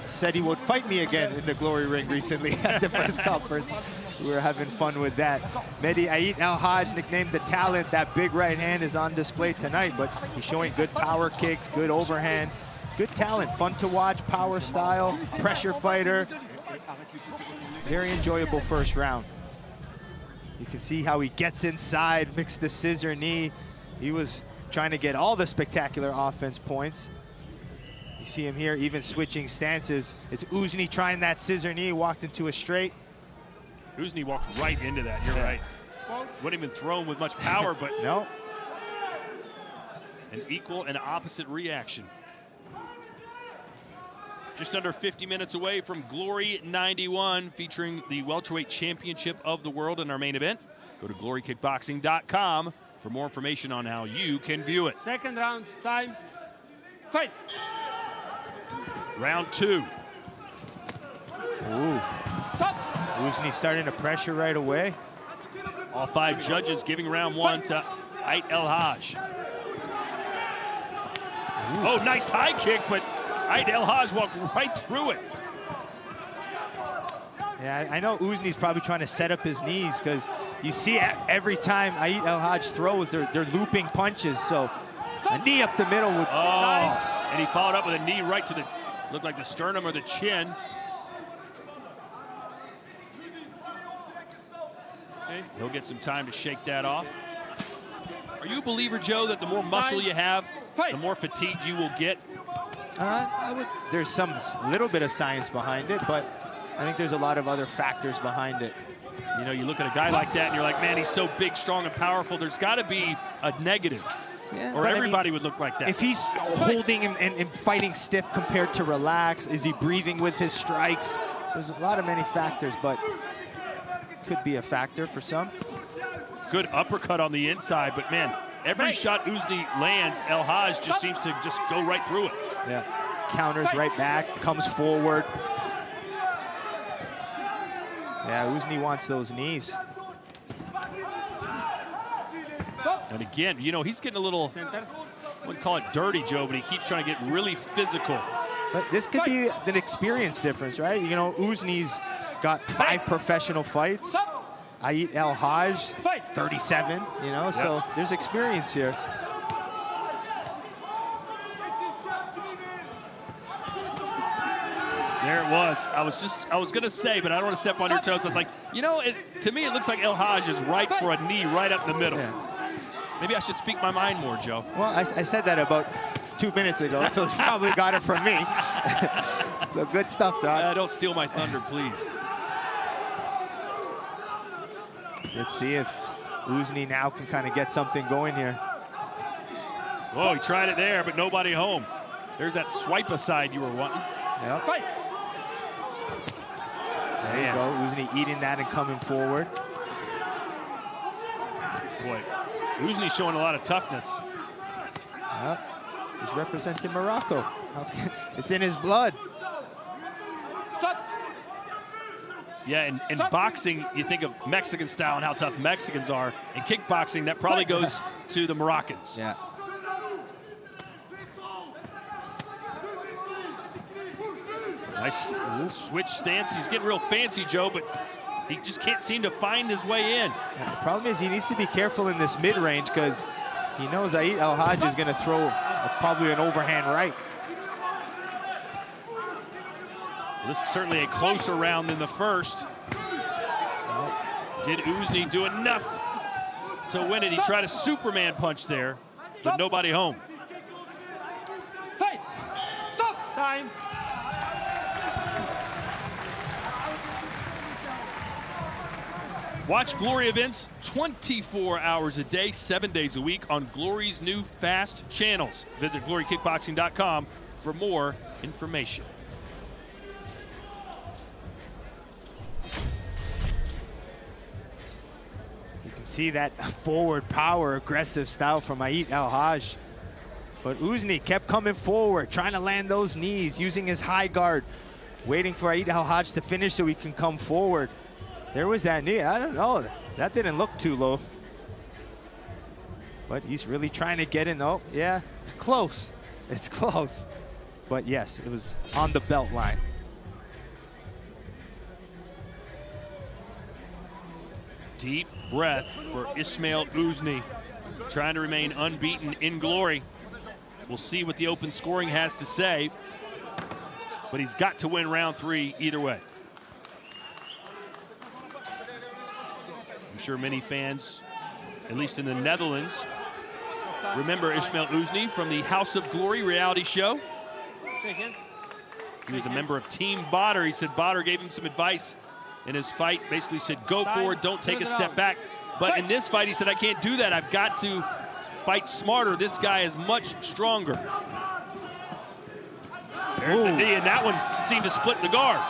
said he would fight me again in the Glory ring recently at the press conference. We were having fun with that. Mehdi Ait El Hadj, nicknamed the Talent. That big right hand is on display tonight, but he's showing good power kicks, good overhand, good talent, fun to watch, power style, pressure fighter. Very enjoyable first round. You can see how he gets inside, mixed the scissor knee. He was trying to get all the spectacular offense points. You see him here even switching stances. It's Ouzgni trying that scissor knee, walked into a straight. Ouzgni walked right into that, you're right. Wouldn't even throw him with much power, but no. An equal and opposite reaction. Just under 50 minutes away from Glory 91, featuring the Welterweight Championship of the World in our main event. Go to glorykickboxing.com for more information on how you can view it. Second round, time, fight. Round 2. Ooh. Stop. Ouzgni starting to pressure right away. All 5 judges giving round 1 to Ait El Hadj. Oh, nice high kick, but Ait El Hadj walked right through it. Yeah, I know Ouzgni's probably trying to set up his knees, because you see every time Ait El Hadj throws, they're looping punches. So a knee up the middle would. Oh, and he followed up with a knee right to the, looked like the sternum or the chin. Okay, he'll get some time to shake that off. Are you a believer, Joe, that the more muscle you have, the more fatigued you will get? There's some little bit of science behind it, but I think there's a lot of other factors behind it. You know, you look at a guy like that and you're like, man, he's so big, strong, and powerful. There's got to be a negative, or everybody would look like that. If he's holding and fighting stiff compared to relax, is he breathing with his strikes? There's a lot of many factors, but could be a factor for some. Good uppercut on the inside, but man, every shot Ouzgni lands, El Hadj just seems to just go right through it. Yeah, counters right back, comes forward. Yeah, Ouzgni wants those knees. And again, you know, he's getting a little, I wouldn't call it dirty, Joe, but he keeps trying to get really physical. But this could be an experience difference, right? You know, Ouzgni's got 5 professional fights. Ait El Hadj, 37, you know, so there's experience here. There it was. I was going to say, but I don't want to step on your toes. I was like, you know, to me, it looks like El Hadj is right for a knee right up the middle. Yeah. Maybe I should speak my mind more, Joe. Well, I said that about 2 minutes ago, so you probably got it from me. So good stuff, Doc. Don't steal my thunder, please. Let's see if Ouzgni now can kind of get something going here. Oh, he tried it there, but nobody home. There's that swipe aside you were wanting. Yep. Fight. There you go. Ouzgni eating that and coming forward. Boy, Ouzgni's showing a lot of toughness. Yep. He's representing Morocco. It's in his blood. Yeah, in boxing, you think of Mexican style and how tough Mexicans are. In kickboxing, that probably goes to the Moroccans. Yeah. Nice switch stance. He's getting real fancy, Joe, but he just can't seem to find his way in. Yeah, the problem is he needs to be careful in this mid-range, because he knows Ait El Hadj is going to throw probably an overhand right. Well, this is certainly a closer round than the first. Did Ouzgni do enough to win it? He tried a Superman punch there, but nobody home. Fight! Stop! Time! Watch Glory events 24 hours a day, 7 days a week on Glory's new fast channels. Visit glorykickboxing.com for more information. You can see that forward power, aggressive style from Ait El Hadj. But Ouzgni kept coming forward, trying to land those knees, using his high guard. waiting for Hadj to finish so he can come forward. There was that knee. I don't know. That didn't look too low. But he's really trying to get in. Oh, yeah, close. It's close. But yes, it was on the belt line. Deep breath for Ismail Ouzgni, trying to remain unbeaten in glory. We'll see what the open scoring has to say, but he's got to win round 3 either way. I'm sure many fans, at least in the Netherlands, remember Ismail Ouzgni from the House of Glory reality show. He was a member of Team Badr. He said Badr gave him some advice in his fight, basically said, go forward, don't take a step back. But in this fight, he said, I can't do that. I've got to fight smarter. This guy is much stronger. There's the knee, and that one seemed to split the guard.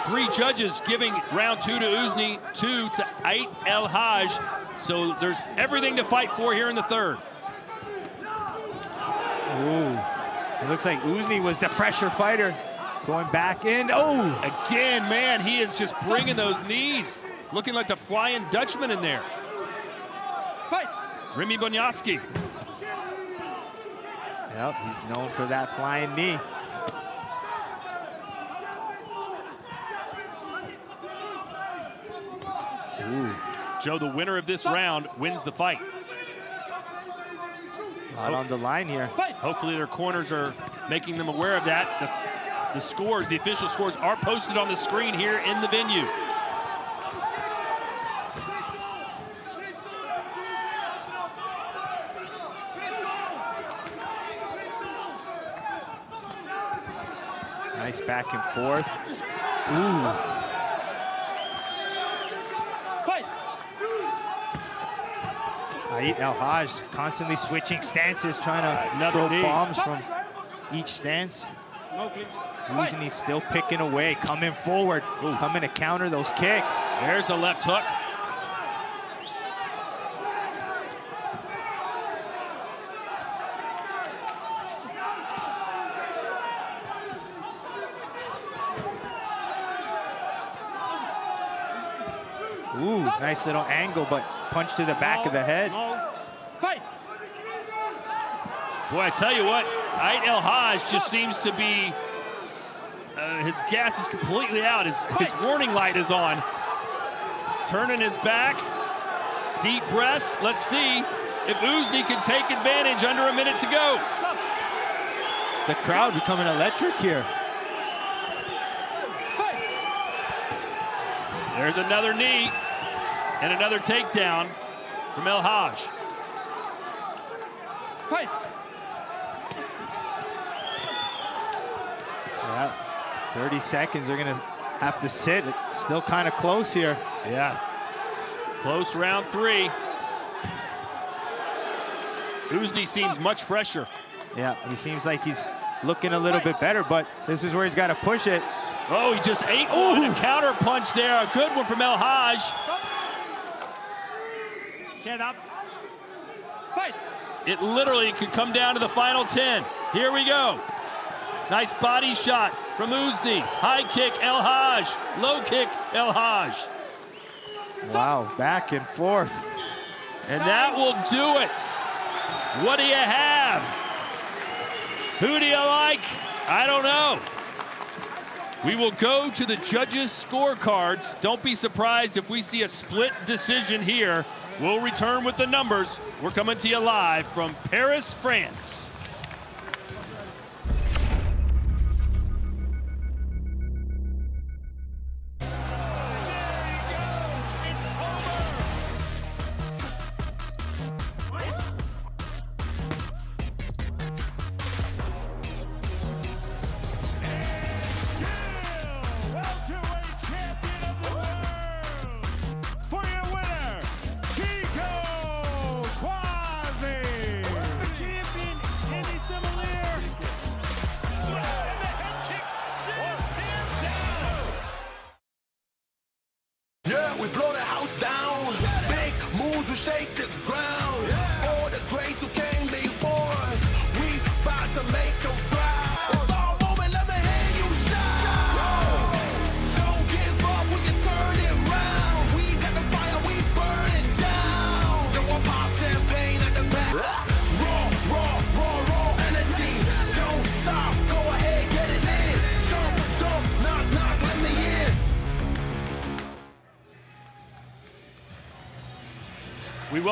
3 judges giving round 2 to Ouzgni, 2 to Ait El Hadj. So there's everything to fight for here in the 3rd. Ooh. It looks like Ouzgni was the fresher fighter. Going back in, oh! Again, man, he is just bringing those knees. Looking like the Flying Dutchman in there. Fight! Remy Bonyaski. Yep, he's known for that flying knee. Ooh. Joe, the winner of this round wins the fight. A lot on the line here. Hopefully their corners are making them aware of that. The scores, the official scores, are posted on the screen here in the venue. Nice back and forth. Ooh. Fight! Ait El Hadj constantly switching stances, trying to throw bombs from each stance. Ouzgni still picking away, coming forward, coming to counter those kicks. There's a left hook. Ooh, nice little angle, but punch to the back of the head. Fight! Boy, I tell you what, Ait El Hadj just seems to be, his gas is completely out. His warning light is on. Turning his back, deep breaths. Let's see if Ouzgni can take advantage under a minute to go. The crowd becoming electric here. There's another knee and another takedown from El Hadj. Fight! Yeah, 30 seconds, they're gonna have to sit. It's still kind of close here. Yeah, close round 3. Ouzgni seems much fresher. Yeah, he seems like he's looking a little bit better, but this is where he's got to push it. Oh, he just ate one. A counter punch there. A good one from El Hadj. Get up. Fight! It literally could come down to the final 10. Here we go. Nice body shot from Ouzgni. High kick, El Hadj. Low kick, El Hadj. Wow, back and forth. And that will do it. What do you have? Who do you like? I don't know. We will go to the judges' scorecards. Don't be surprised if we see a split decision here. We'll return with the numbers. We're coming to you live from Paris, France.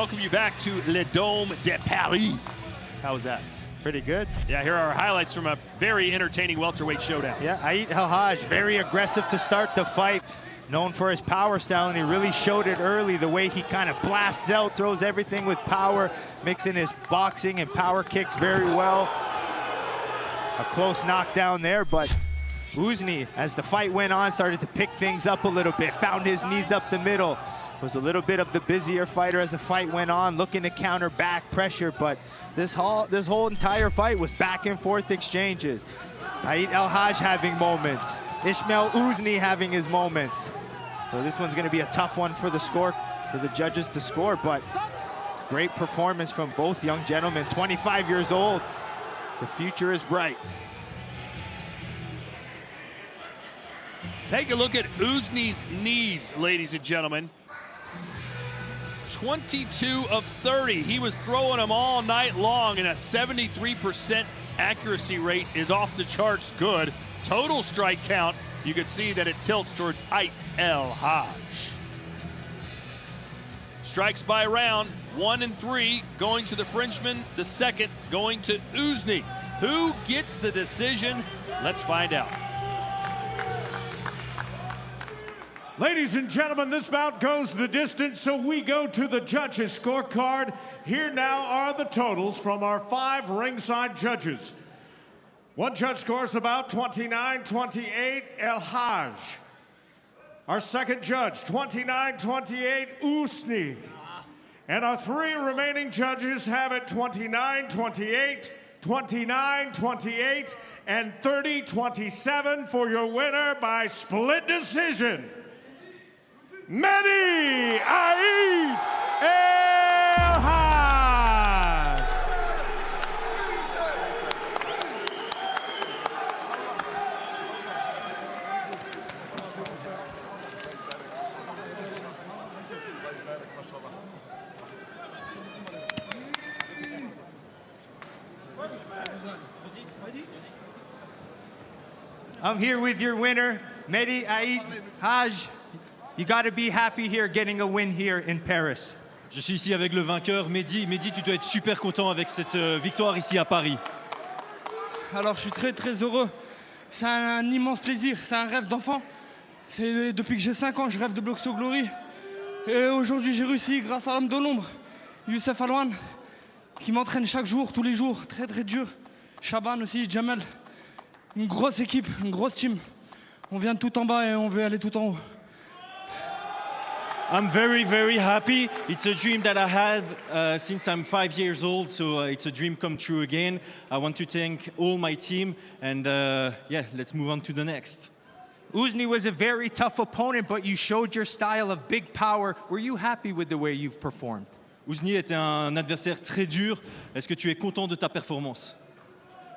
welcome you back to Le Dôme de Paris. How was that? Pretty good. Yeah, here are highlights from a very entertaining welterweight showdown. Yeah, Hadj, very aggressive to start the fight. Known for his power style, and he really showed it early, the way he kind of blasts out, throws everything with power, mixing his boxing and power kicks very well. A close knockdown there, but Ouzgni, as the fight went on, started to pick things up a little bit, found his knees up the middle. Was a little bit of the busier fighter as the fight went on, looking to counter back pressure, but this whole entire fight was back and forth exchanges. Hadj having moments, Ismail Ouzgni having his moments. So this one's going to be a tough one for the judges to score, but great performance from both young gentlemen, 25 years old. The future is bright. Take a look at Ouzgni's knees, ladies and gentlemen. 22 of 30. He was throwing them all night long, and a 73% accuracy rate is off the charts good. Total strike count, you can see that it tilts towards Hadj. Strikes by round, 1 and 3 going to the Frenchman, the second going to Ouzgni. Who gets the decision? Let's find out. Ladies and gentlemen, this bout goes the distance, so we go to the judges' scorecard. Here now are the totals from our 5 ringside judges. One judge scores the bout 29-28, Hadj. Our second judge, 29-28, Ouzgni. And our 3 remaining judges have it 29-28, 29-28, and 30-27 for your winner by split decision. Mehdi Hadj. I'm here with your winner, Mehdi Hadj. You got to be happy here getting a win here in Paris. Je suis ici avec le vainqueur, Mehdi. Mehdi, tu dois être super content avec cette victoire ici à Paris. Alors je suis très très heureux. C'est un immense plaisir, c'est un rêve d'enfant. Depuis que j'ai 5 ans, je rêve de boxer au Glory. Et aujourd'hui, j'ai réussi grâce à l'homme de l'ombre, Youssef Alouane, qui m'entraîne chaque jour, tous les jours, très très dur. Shaban aussi, Jamel. Une grosse équipe, une grosse team. On vient de tout en bas et on veut aller tout en haut. I'm very, very happy. It's a dream that I had since I'm 5 years old, so it's a dream come true again. I want to thank all my team, and yeah, let's move on to the next. Ouzgni was a very tough opponent, but you showed your style of big power. Were you happy with the way you've performed? Ouzgni était un adversaire très dur. Est-ce que tu es content de ta performance?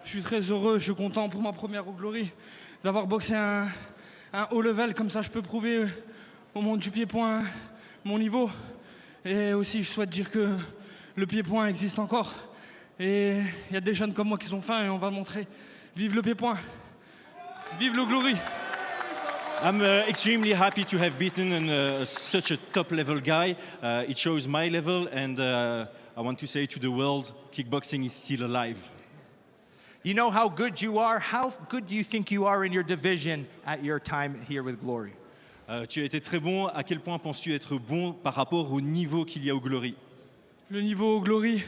Je suis très heureux, je suis content pour ma première au Glory d'avoir boxé un haut level, comme ça je peux prouver au monde du pied-point mon niveau. Et aussi je souhaite dire que le pied-point existe encore. Et il y a des jeunes comme moi qui sont fins et on va le montrer. Vive le pied-point, vive le Glory. I'm extremely happy to have beaten such a top-level guy. It shows my level, and I want to say to the world, kickboxing is still alive. You know how good you are. How good do you think you are in your division at your time here with Glory? Tu as été très bon. À quel point penses-tu être bon par rapport au niveau qu'il y a au Glory? Le niveau au Glory,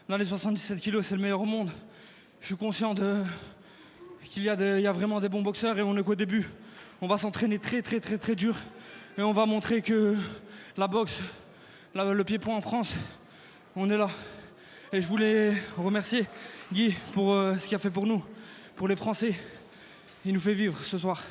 dans les 77 kilos, c'est le meilleur au monde. Je suis conscient qu'il y a vraiment des bons boxeurs et on est qu'au début. On va s'entraîner très très très très dur et on va montrer que la boxe, le pied-point en France, on est là. Et je voulais remercier Guy pour ce qu'il a fait pour nous, pour les Français. Il nous fait vivre ce soir.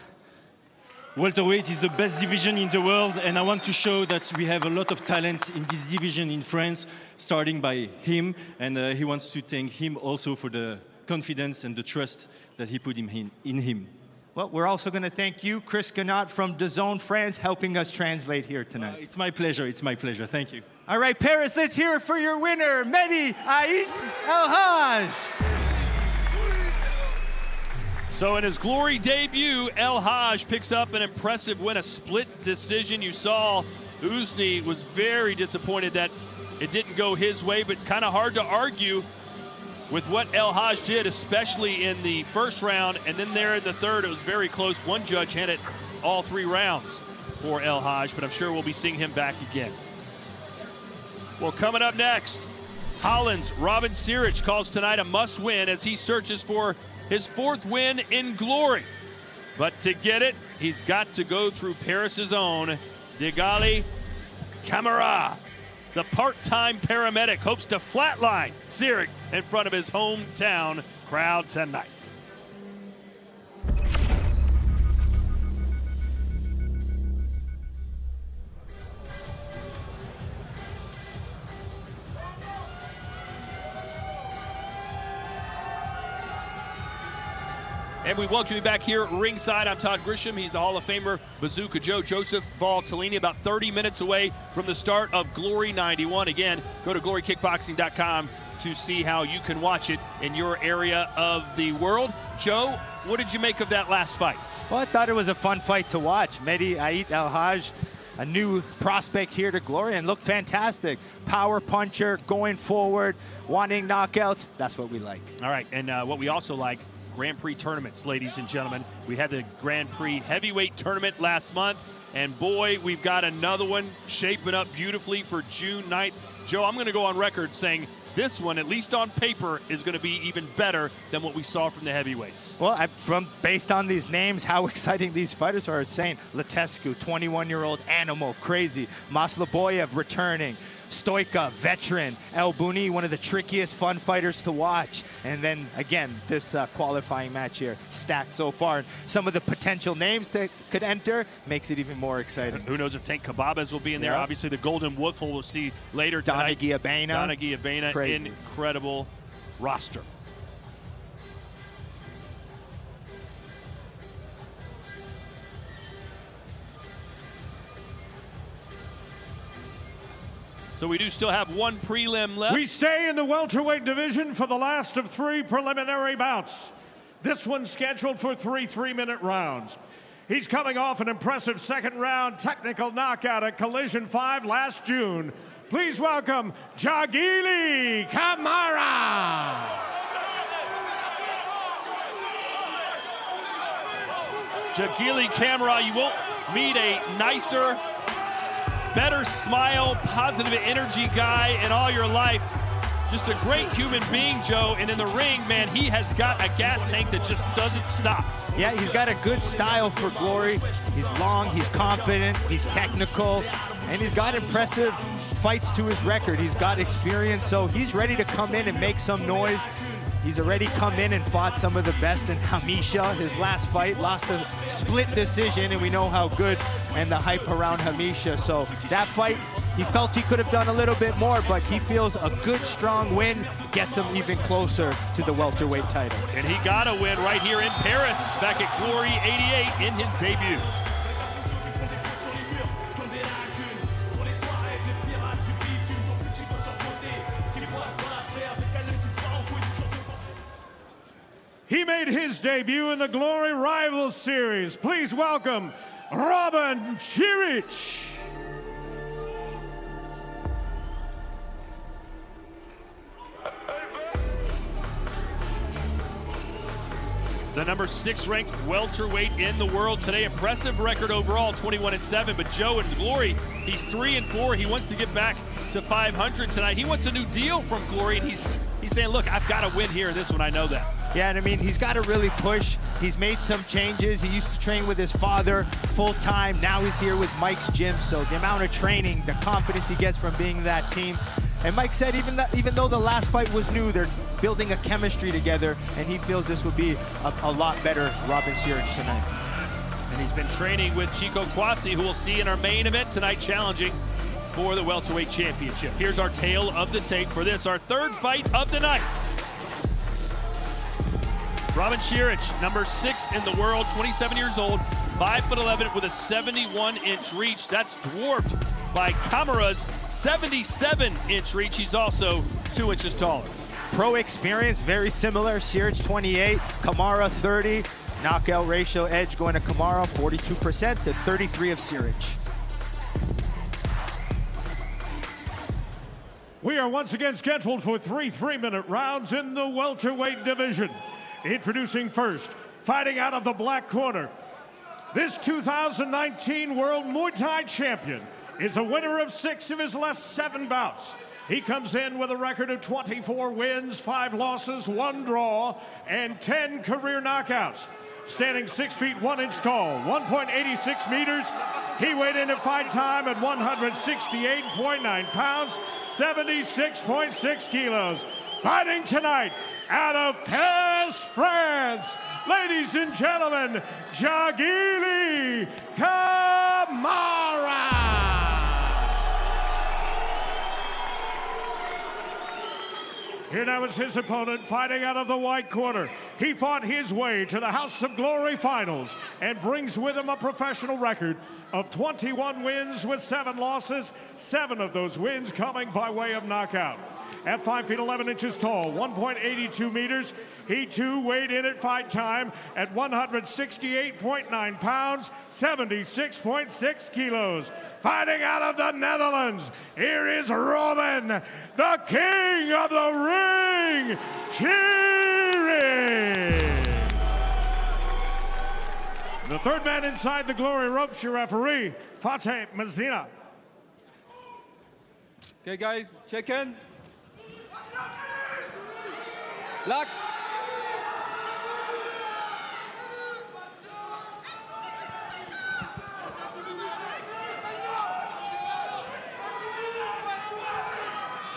Welterweight is the best division in the world, and I want to show that we have a lot of talent in this division in France, starting by him, and he wants to thank him also for the confidence and the trust that he put in him. Well, we're also going to thank you, Chris Ganot from DAZN France, helping us translate here tonight. It's my pleasure. It's my pleasure. Thank you. All right, Paris, let's hear it for your winner, Mehdi Hadj. So in his Glory debut, Hadj picks up an impressive win, a split decision. You saw Ouzgni was very disappointed that it didn't go his way, but kind of hard to argue with what El Hadj did, especially in the first round, and then there in the third, it was very close. One judge had it all 3 rounds for El Hadj, but I'm sure we'll be seeing him back again. Well, coming up next, Holland's Robin Ciric calls tonight a must-win as he searches for his 4th win in glory. But to get it, he's got to go through Paris's own Diaguely Camara. The part-time paramedic hopes to flatline Serich in front of his hometown crowd tonight. And we welcome you back here ringside. I'm Todd Grisham. He's the Hall of Famer Bazooka Joe. Joseph Valtellini about 30 minutes away from the start of Glory 91. Again, go to glorykickboxing.com to see how you can watch it in your area of the world. Joe, what did you make of that last fight? Well, I thought it was a fun fight to watch. Mehdi El Hadj, a new prospect here to Glory, and looked fantastic. Power puncher, going forward, wanting knockouts. That's what we like. All right, and what we also like, Grand Prix tournaments, ladies and gentlemen. We had the Grand Prix heavyweight tournament last month, and boy, we've got another one shaping up beautifully for June 9th. Joe, I'm going to go on record saying this one, at least on paper, is going to be even better than what we saw from the heavyweights. Well, based on these names, how exciting these fighters are. It's saying Latescu, 21-year-old animal, crazy. Masloboyev returning. Stoica, veteran. El Bouni, one of the trickiest fun fighters to watch. And then, again, this qualifying match here, stacked so far. Some of the potential names that could enter makes it even more exciting. Who knows if Tank Kababas will be in there. Yeah. Obviously, the Golden Wolf we'll see later tonight. Diaguely Camara, incredible roster. So we do still have one prelim left. We stay in the welterweight division for the last of 3 preliminary bouts. This one's scheduled for 3 3-minute rounds. He's coming off an impressive 2nd round technical knockout at Collision 5 last June. Please welcome Diaguely Camara. Diaguely Camara, you won't meet a nicer, better smile, positive energy guy in all your life. Just a great human being, Joe. And in the ring, man, he has got a gas tank that just doesn't stop. Yeah, he's got a good style for Glory. He's long, he's confident, he's technical, and he's got impressive fights to his record. He's got experience, so he's ready to come in and make some noise. He's already come in and fought some of the best in Hamisha. His last fight, lost a split decision, and we know how good and the hype around Hamisha. So that fight, he felt he could have done a little bit more, but he feels a good, strong win gets him even closer to the welterweight title. And he got a win right here in Paris, back at Glory 88 in his debut. He made his debut in the Glory Rivals Series. Please welcome Robin Ciric. The number 6 ranked welterweight in the world today. Impressive record overall, 21-7. But Joe in Glory, he's 3-4. He wants to get back to 500 tonight. He wants a new deal from Glory, and he's saying, look, I've got to win here in this one. I know that. Yeah, and I mean, he's got to really push. He's made some changes. He used to train with his father full-time. Now he's here with Mike's gym. So the amount of training, the confidence he gets from being that team. And Mike said even though the last fight was new, they're building a chemistry together, and he feels this would be a lot better Robin Ciric tonight. And he's been training with Chico Kwasi, who we'll see in our main event tonight, challenging for the welterweight championship. Here's our tale of the tape for this, our 3rd fight of the night. Robin Ciric, number 6 in the world, 27 years old, 5'11" with a 71-inch reach. That's dwarfed by Camara's 77-inch reach. He's also 2 inches taller. Pro experience, very similar. Ciric 28, Camara 30. Knockout ratio edge going to Camara, 42% to 33 of Ciric. We are once again scheduled for 3 3-minute rounds in the welterweight division. Introducing first, fighting out of the black corner, this 2019 World Muay Thai champion is a winner of 6 of his last 7 bouts. He comes in with a record of 24 wins, 5 losses, 1 draw, and 10 career knockouts. Standing 6 feet 1 inch tall, 1.86 meters. He weighed in at fight time at 168.9 pounds, 76.6 kilos. Fighting tonight out of Paris, France, ladies and gentlemen, Diaguely Camara. Here now is his opponent, fighting out of the white corner. He fought his way to the House of Glory finals and brings with him a professional record of 21 wins with 7 losses, 7 of those wins coming by way of knockout. At 5 feet 11 inches tall, 1.82 meters, he too weighed in at fight time at 168.9 pounds, 76.6 kilos. Fighting out of the Netherlands, here is Robin, the king of the ring, Ciric. The third man inside the glory ropes, your referee, Fateh Mazina. Okay, guys, check in. Lock.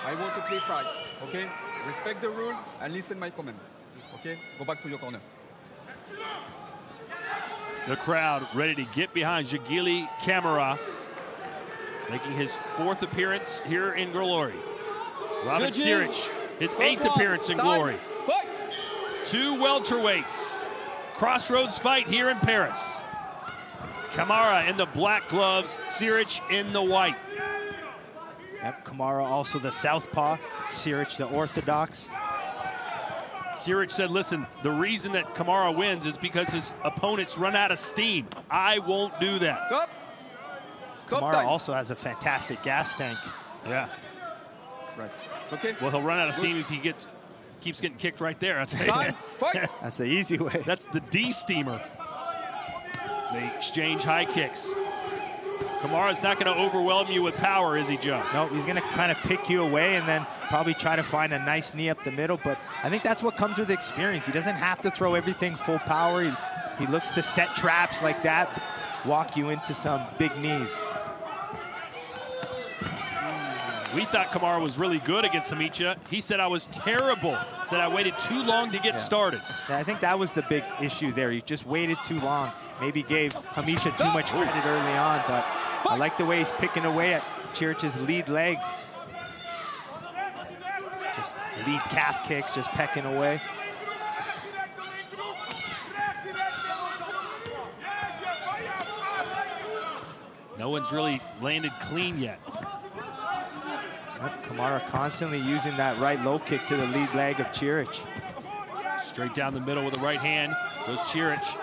I want to play fight, okay? Respect the rule and listen my command, okay? Go back to your corner. The crowd ready to get behind Diaguely Camara, making his 4th appearance here in Glory. Robin Ciric, his 8th appearance in Glory. 2 welterweights. Crossroads fight here in Paris. Camara in the black gloves, Serich in the white. Yep, Camara also the southpaw, Serich the orthodox. Serich said, listen, the reason that Camara wins is because his opponents run out of steam. I won't do that. Stop. Camara also has a fantastic gas tank. Yeah. Right. Okay. Well, he'll run out of steam if he keeps getting kicked right there. That's That's the easy way. That's the D-steamer. They exchange high kicks. Camara's not going to overwhelm you with power, is he, Joe? No, he's going to kind of pick you away and then probably try to find a nice knee up the middle. But I think that's what comes with experience. He doesn't have to throw everything full power. He looks to set traps like that, walk you into some big knees. We thought Camara was really good against Hamisha. He said I was terrible. Said I waited too long to get started. Yeah, I think that was the big issue there. He just waited too long. Maybe gave Hamisha too much credit early on, but I like the way he's picking away at Ciric's lead leg. Just lead calf kicks, just pecking away. No one's really landed clean yet. Camara constantly using that right low kick to the lead leg of Ciric. Straight down the middle with the right hand goes Ciric.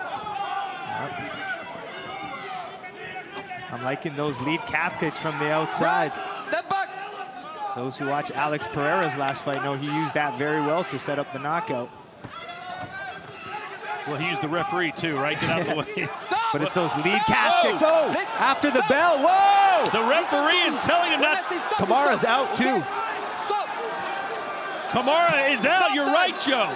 I'm liking those lead calf kicks from the outside. Step back. Those who watch Alex Pereira's last fight know he used that very well to set up the knockout. Well, he used the referee too, right? Get out of the way. But it's those lead calf kicks. Oh, after the bell. Whoa! The referee is telling him not. Camara's out too. Stop. Camara is out. You're right, Joe.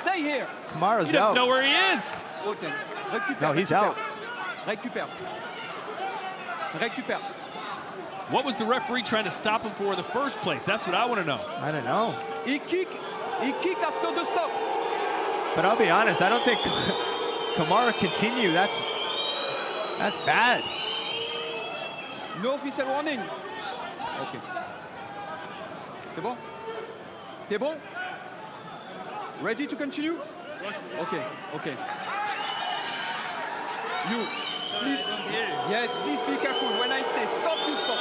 Stay here. Camara's He doesn't out. know where he is. Okay. Récupère. No, he's out. Récupère. Récupère. What was the referee trying to stop him for in the first place? That's what I want to know. I don't know. He kick after the stop. But I'll be honest, I don't think Camara continue. That's bad. No official warning. Ok. C'est bon? T'es bon? Ready to continue? Okay, okay. You, please, yes, please be careful. When I say stop, you stop.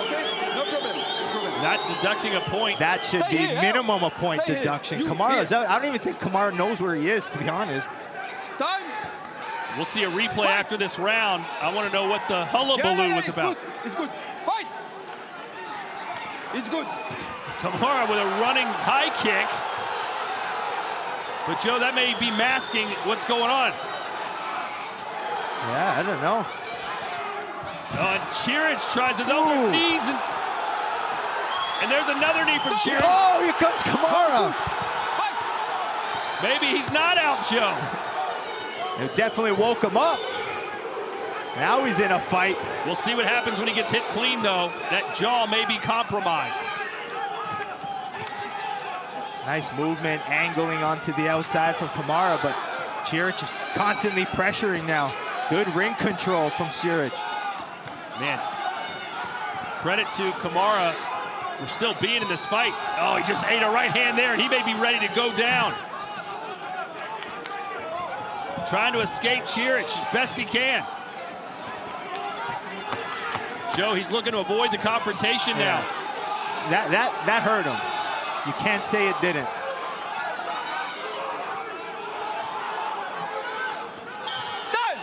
Okay? No problem. No problem. Not deducting a point. That should be minimum a point deduction. Camara's out. I don't even think Camara knows where he is, to be honest. Time. We'll see a replay after this round. I want to know what the hullabaloo was about. Good. It's good. Fight. It's good. Camara with a running high kick. But Joe, that may be masking what's going on. Yeah, I don't know. And Ciric tries his own knees, and there's another knee from Ciric. Oh, here comes Camara. Maybe he's not out, Joe. It definitely woke him up. Now he's in a fight. We'll see what happens when he gets hit clean, though. That jaw may be compromised. Nice movement, angling onto the outside from Camara, but Ciric is constantly pressuring now. Good ring control from Ciric. Man, credit to Camara for still being in this fight. Oh, he just ate a right hand there. He may be ready to go down. Trying to escape Ciric as best he can. Joe, he's looking to avoid the confrontation now. That hurt him. You can't say it didn't.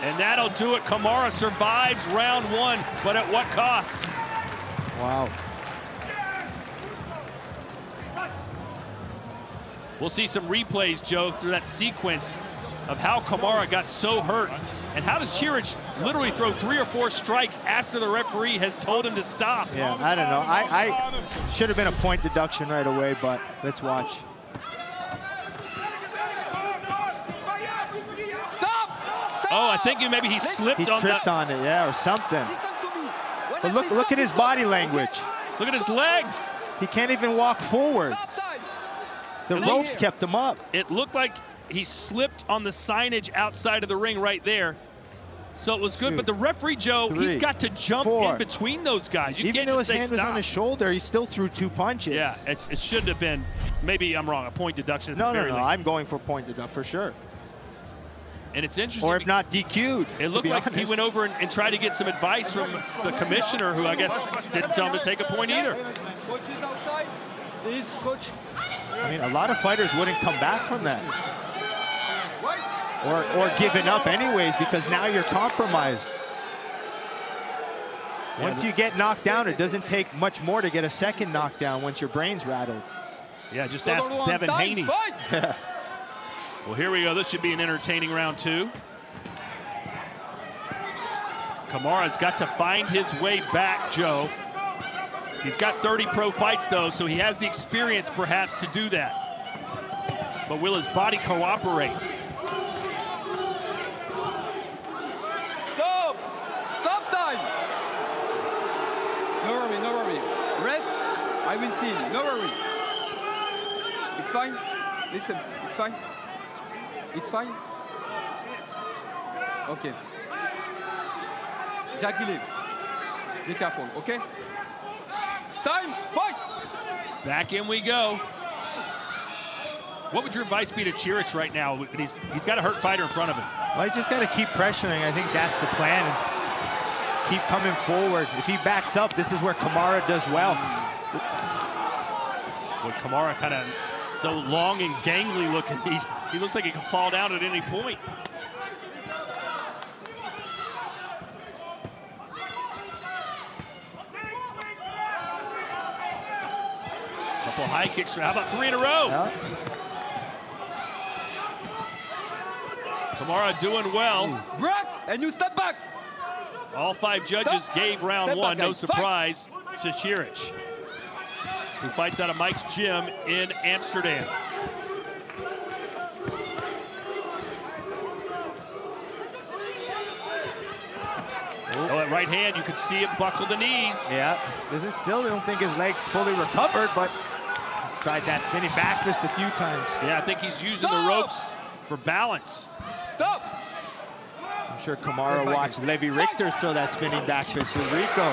And that'll do it. Camara survives round one, but at what cost? Wow. We'll see some replays, Joe, through that sequence of how Camara got so hurt. And how does Ciric literally throw 3 or 4 strikes after the referee has told him to stop? Yeah, I don't know. I should have been a point deduction right away, but let's watch. Oh, I think maybe he slipped He on tripped on it, yeah, or something. But look at his body language. Look at his legs. He can't even walk forward. The ropes kept him up. It looked like he slipped on the signage outside of the ring right there. So it was good, but the referee, Joe, he's got to jump in between those guys. You Even can't though just his say hand was on his shoulder, he still threw 2 punches. Yeah, it should have been, maybe I'm wrong, a point deduction at the very least. I'm going for point deduction for sure. And it's interesting. Or if not, DQ'd. It looked like he went over and tried to get some advice from the commissioner, who I guess didn't tell him to take a point either. Coach is outside. Please, coach. I mean, a lot of fighters wouldn't come back from that. Or giving up anyways, because now you're compromised. Once you get knocked down, it doesn't take much more to get a second knockdown once your brain's rattled. Yeah, just ask Devin Haney. Well, here we go. This should be an entertaining round 2. Camara's got to find his way back, Joe. He's got 30 pro fights, though, so he has the experience, perhaps, to do that. But will his body cooperate? Stop! Stop time! No worry, no worry. Rest, I will see you. No worry. It's fine. Listen, it's fine. It's fine. Okay. Diaguely, be careful, okay? Time, fight! Back in we go. What would your advice be to Ciric right now? He's got a hurt fighter in front of him. Well, he just got to keep pressuring. I think that's the plan. And keep coming forward. If he backs up, this is where Camara does well. With Camara kind of so long and gangly looking, he looks like he can fall down at any point. Couple high kicks. How about 3 in a row? Yeah. Camara doing well. Break, and you step back. All 5 judges gave round 1, no surprise, to Ciric, who fights out of Mike's gym in Amsterdam. Oh, that right hand, you could see it buckle the knees. Yeah, I don't think his leg's fully recovered, but he's tried that spinning back fist a few times. Yeah, I think he's using the ropes for balance. Stop! I'm sure Camara watched Levi Richter throw that spinning back fist with Rico.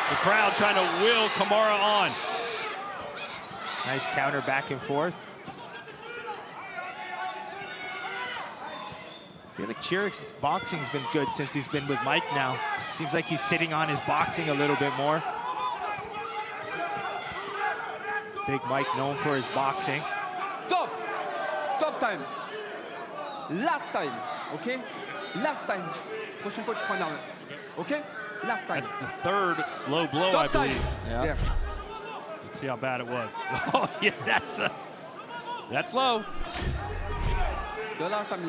The crowd trying to will Camara on. Nice counter back and forth. I feel like Ciric's boxing's been good since he's been with Mike now. Seems like he's sitting on his boxing a little bit more. Big Mike known for his boxing. Stop! Stop time. Last time, okay? Last time. Prochaine fois, tu prends une arme. Okay? Last time. That's the 3rd low blow, Stop I believe. Yeah. Let's see how bad it was. Oh, yeah, that's low. The last time,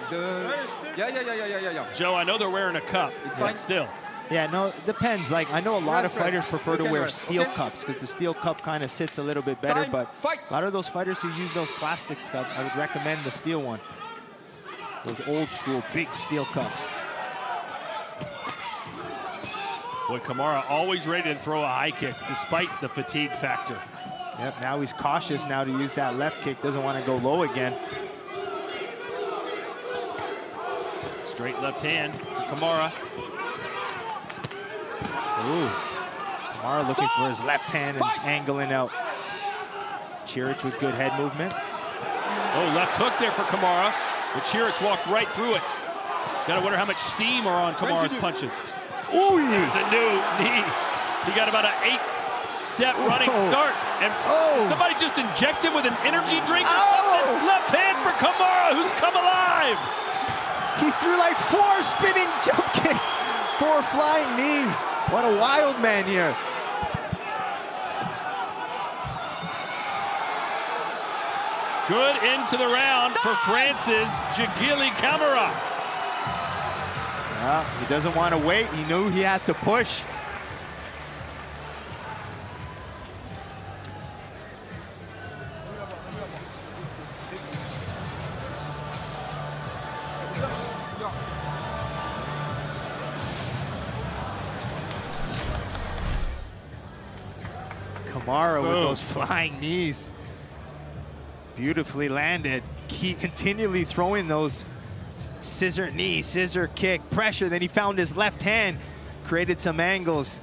yeah. Joe, I know they're wearing a cup. It's but fine. Still. Yeah, no, it depends. Like, I know a lot of Rest, fighters prefer to You can wear rest, steel okay? cups because the steel cup kind of sits a little bit better, Time, but fight. a lot of those fighters who use those plastic cups, I would recommend the steel one. Those old school big steel cups. Boy, Camara always ready to throw a high kick despite the fatigue factor. Yep, now he's cautious now to use that left kick. Doesn't want to go low again. Straight left hand for Camara. Ooh. Camara looking for his left hand and angling out. Ciric with good head movement. Oh, left hook there for Camara. But Ciric walked right through it. Gotta wonder how much steam are on Camara's punches. Ooh, there's a new knee. He got about an 8-step running start. And somebody just inject him with an energy drink or something. Left hand for Camara, who's come alive. He threw like 4 spinning jump kicks, 4 flying knees. What a wild man here. Good into the round for France's Diaguely Camara. Well, he doesn't want to wait. He knew he had to push. Camara with those flying knees. Beautifully landed. Continually throwing those scissor knee, scissor kick, pressure. Then he found his left hand, created some angles.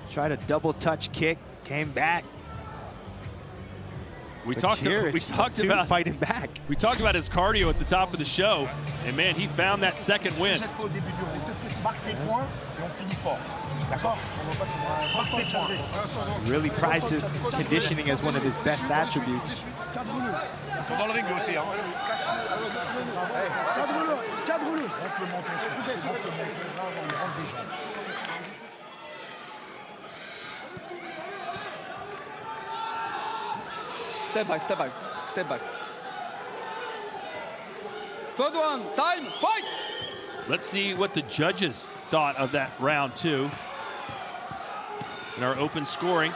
Tried a double touch kick, came back. We talked about fighting back. We talked about his cardio at the top of the show, and man, he found that second win. Really prizes conditioning as one of his best attributes. Step back, step back, step back. Third one, time, fight! Let's see what the judges thought of that round 2. In our open scoring.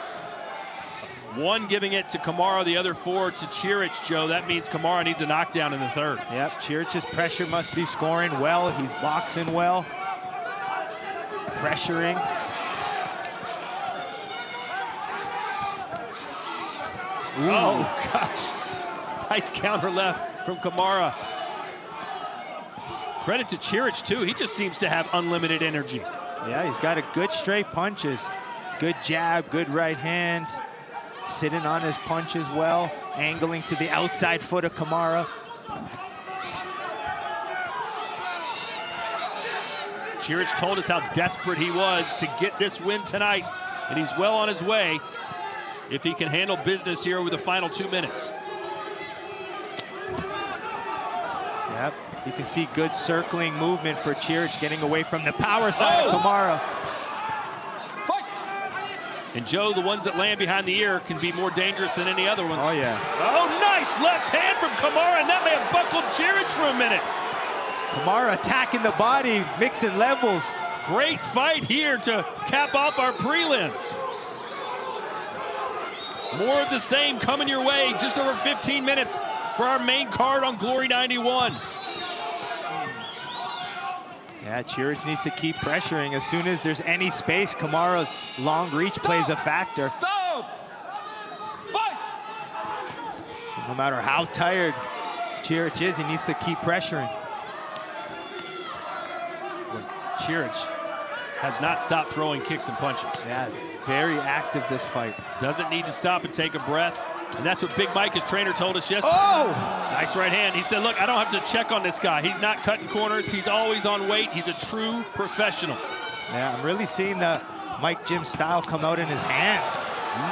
1 giving it to Camara, the other 4 to Ciric, Joe. That means Camara needs a knockdown in the 3rd. Yep, Ciric's pressure must be scoring well. He's boxing well. Pressuring. Ooh. Oh, gosh. Nice counter left from Camara. Credit to Ciric, too. He just seems to have unlimited energy. Yeah, he's got a good straight punches. Good jab, good right hand. Sitting on his punch as well. Angling to the outside foot of Camara. Ciric told us how desperate he was to get this win tonight, and he's well on his way if he can handle business here over the final 2 minutes. Yep, you can see good circling movement for Ciric, getting away from the power side of Camara. And Joe, the ones that land behind the ear can be more dangerous than any other ones. Oh, yeah. Oh, nice left hand from Camara, and that may have buckled Ciric for a minute. Camara attacking the body, mixing levels. Great fight here to cap off our prelims. More of the same coming your way, just over 15 minutes for our main card on Glory 91. Yeah, Ciric needs to keep pressuring. As soon as there's any space, Camara's long reach plays a factor. Fight! So no matter how tired Ciric is, he needs to keep pressuring. Ciric has not stopped throwing kicks and punches. Yeah, very active this fight. Doesn't need to stop and take a breath. And that's what Big Mike, his trainer, told us yesterday. Oh! Nice right hand. He said, look, I don't have to check on this guy. He's not cutting corners. He's always on weight. He's a true professional. Yeah, I'm really seeing the Mike Jim style come out in his hands.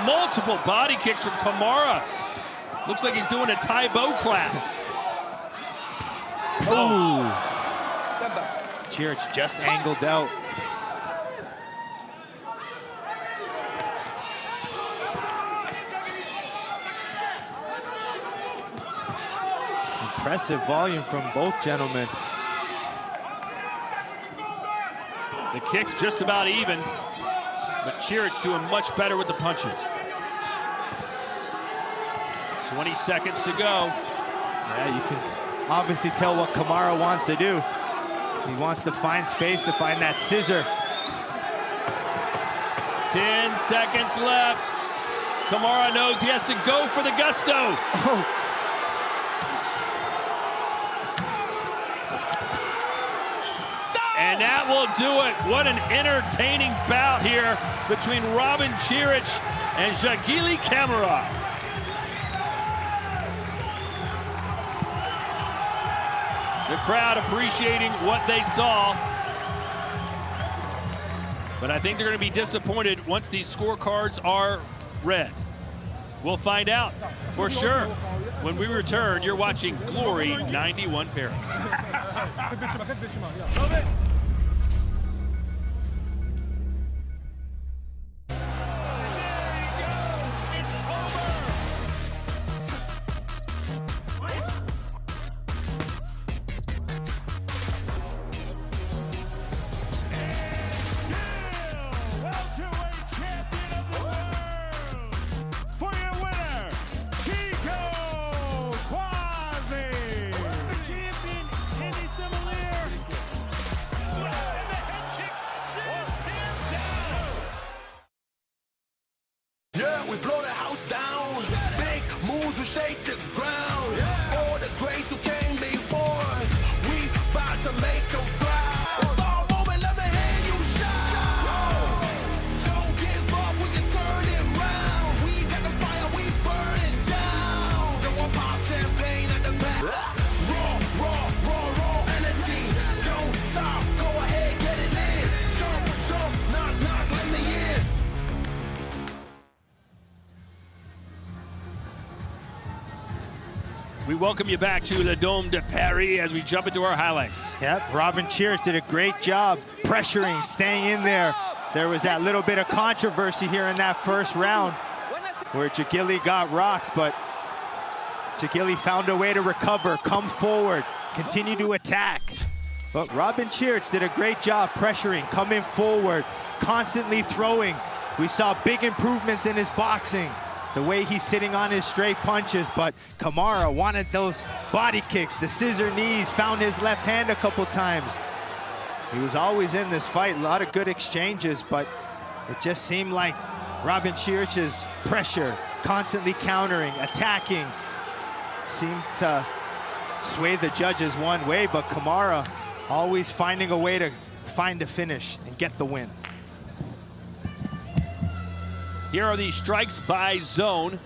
Multiple body kicks from Camara. Looks like he's doing a Tai Bo class. Oh! Ciric just angled out. Impressive volume from both gentlemen. The kick's just about even, but Ciric doing much better with the punches. 20 seconds to go. Yeah, you can obviously tell what Camara wants to do. He wants to find space to find that scissor. 10 seconds left. Camara knows he has to go for the gusto. Oh. And that will do it. What an entertaining bout here between Robin Ciric and Diaguely Camara. The crowd appreciating what they saw. But I think they're going to be disappointed once these scorecards are read. We'll find out for sure. When we return, you're watching Glory 91 Paris. We welcome you back to Le Dôme de Paris as we jump into our highlights. Yep, Robin Ciric did a great job pressuring, staying in there. There was that little bit of controversy here in that first round where Diaguely got rocked, but Diaguely found a way to recover, come forward, continue to attack. But Robin Ciric did a great job pressuring, coming forward, constantly throwing. We saw big improvements in his boxing, the way he's sitting on his straight punches, but Camara wanted those body kicks, the scissor knees, found his left hand a couple times. He was always in this fight, a lot of good exchanges, but it just seemed like Robin Ciric's pressure, constantly countering, attacking, seemed to sway the judges one way, but Camara always finding a way to find a finish and get the win. Here are the strikes by zone.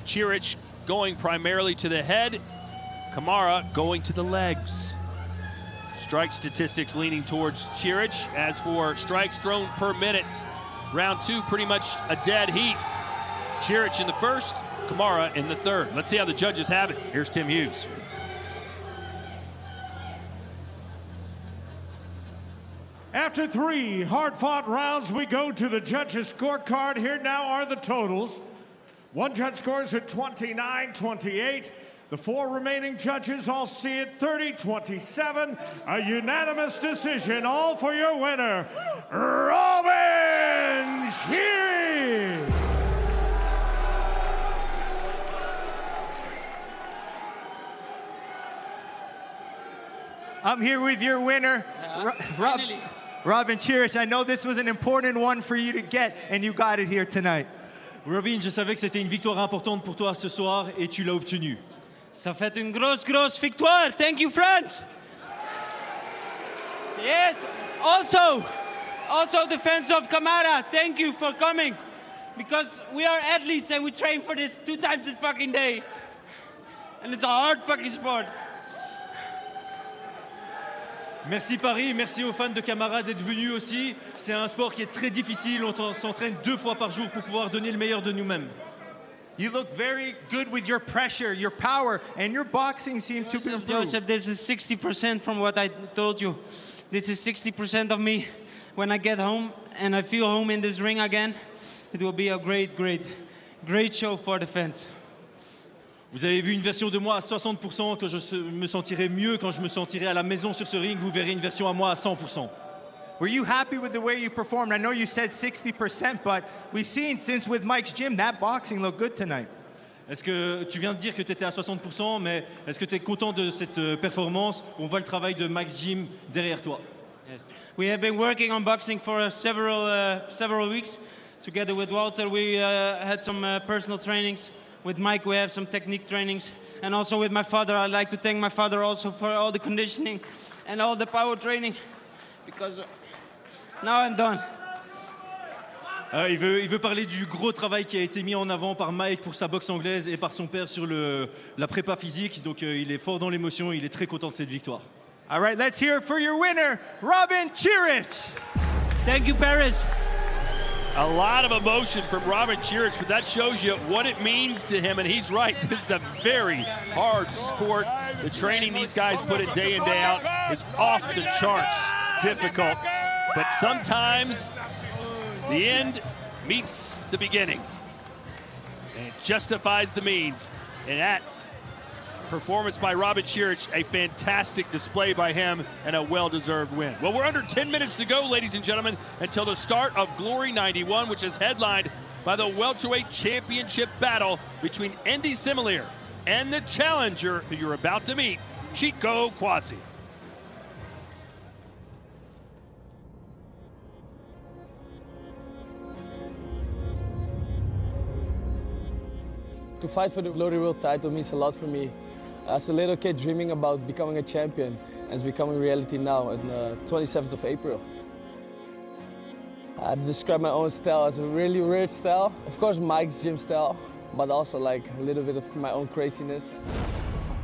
Ciric going primarily to the head, Camara going to the legs. Strike statistics leaning towards Ciric. As for strikes thrown per minute, round two pretty much a dead heat. Ciric in the first, Camara in the third. Let's see how the judges have it. Here's Tim Hughes. After 3 hard-fought rounds, we go to the judges' scorecard. Here now are the totals. One judge scores at 29-28. The 4 remaining judges all see it 30-27. A unanimous decision, all for your winner, Robin Ciric. I'm here with your winner, Robin Ciric. I know this was an important one for you to get, and you got it here tonight. Robin, je savais que c'était une victoire importante pour toi ce soir, et tu l'as obtenue. Ça fait une grosse victoire. Thank you, friends. Yes, also the fans of Camara, thank you for coming. Because we are athletes and we train for this 2 times a fucking day. And it's a hard fucking sport. Merci Paris, merci aux fans de Camara d'être venus aussi. C'est un sport qui est très difficile, on s'entraîne 2 fois par jour pour pouvoir donner le meilleur de nous-mêmes. You look very good with your pressure, your power, and your boxing seemed to improve. Joseph, this is 60% from what I told you. This is 60% of me. When I get home and I feel home in this ring again, it will be a great show for the fans. Vous avez vu une version de moi à 60%, que je me sentirai mieux quand je me sentirai à la maison sur ce ring. Vous verrez une version à moi à 100%. Were you happy with the way you performed? I know you said 60%, but we've seen since with Mike's gym, that boxing looked good tonight. Est-ce que tu viens de dire que tu étais à 60%, mais est-ce que tu es content de cette performance? On voit le travail de Mike's Gym derrière toi. Yes. We have been working on boxing for several weeks. Together with Walter, we had some personal trainings. With Mike, we have some technique trainings. And also with my father, I'd like to thank my father also for all the conditioning and all the power training. Because now I'm done. Il veut parler du gros travail qui a été mis en avant par Mike pour sa boxe anglaise et par son père sur la prépa physique. Donc il est fort dans l'émotion, il est très content de cette victoire. All right, let's hear it for your winner, Robin Ciric. Thank you, Paris. A lot of emotion from Robin Ciric, but that shows you what it means to him, and he's right. This is a very hard sport. The training these guys put in day out is off the charts difficult, but sometimes the end meets the beginning, and it justifies the means. And that performance by Robin Ciric, a fantastic display by him, and a well-deserved win. Well, we're under 10 minutes to go, ladies and gentlemen, until the start of Glory 91, which is headlined by the Welterweight Championship battle between Andy Similier and the challenger who you're about to meet, Chico Kwasi. To fight for the Glory World title means a lot for me. As a little kid dreaming about becoming a champion, and it's becoming reality now on the 27th of April. I describe my own style as a really weird style. Of course, Mike's gym style, but also like a little bit of my own craziness.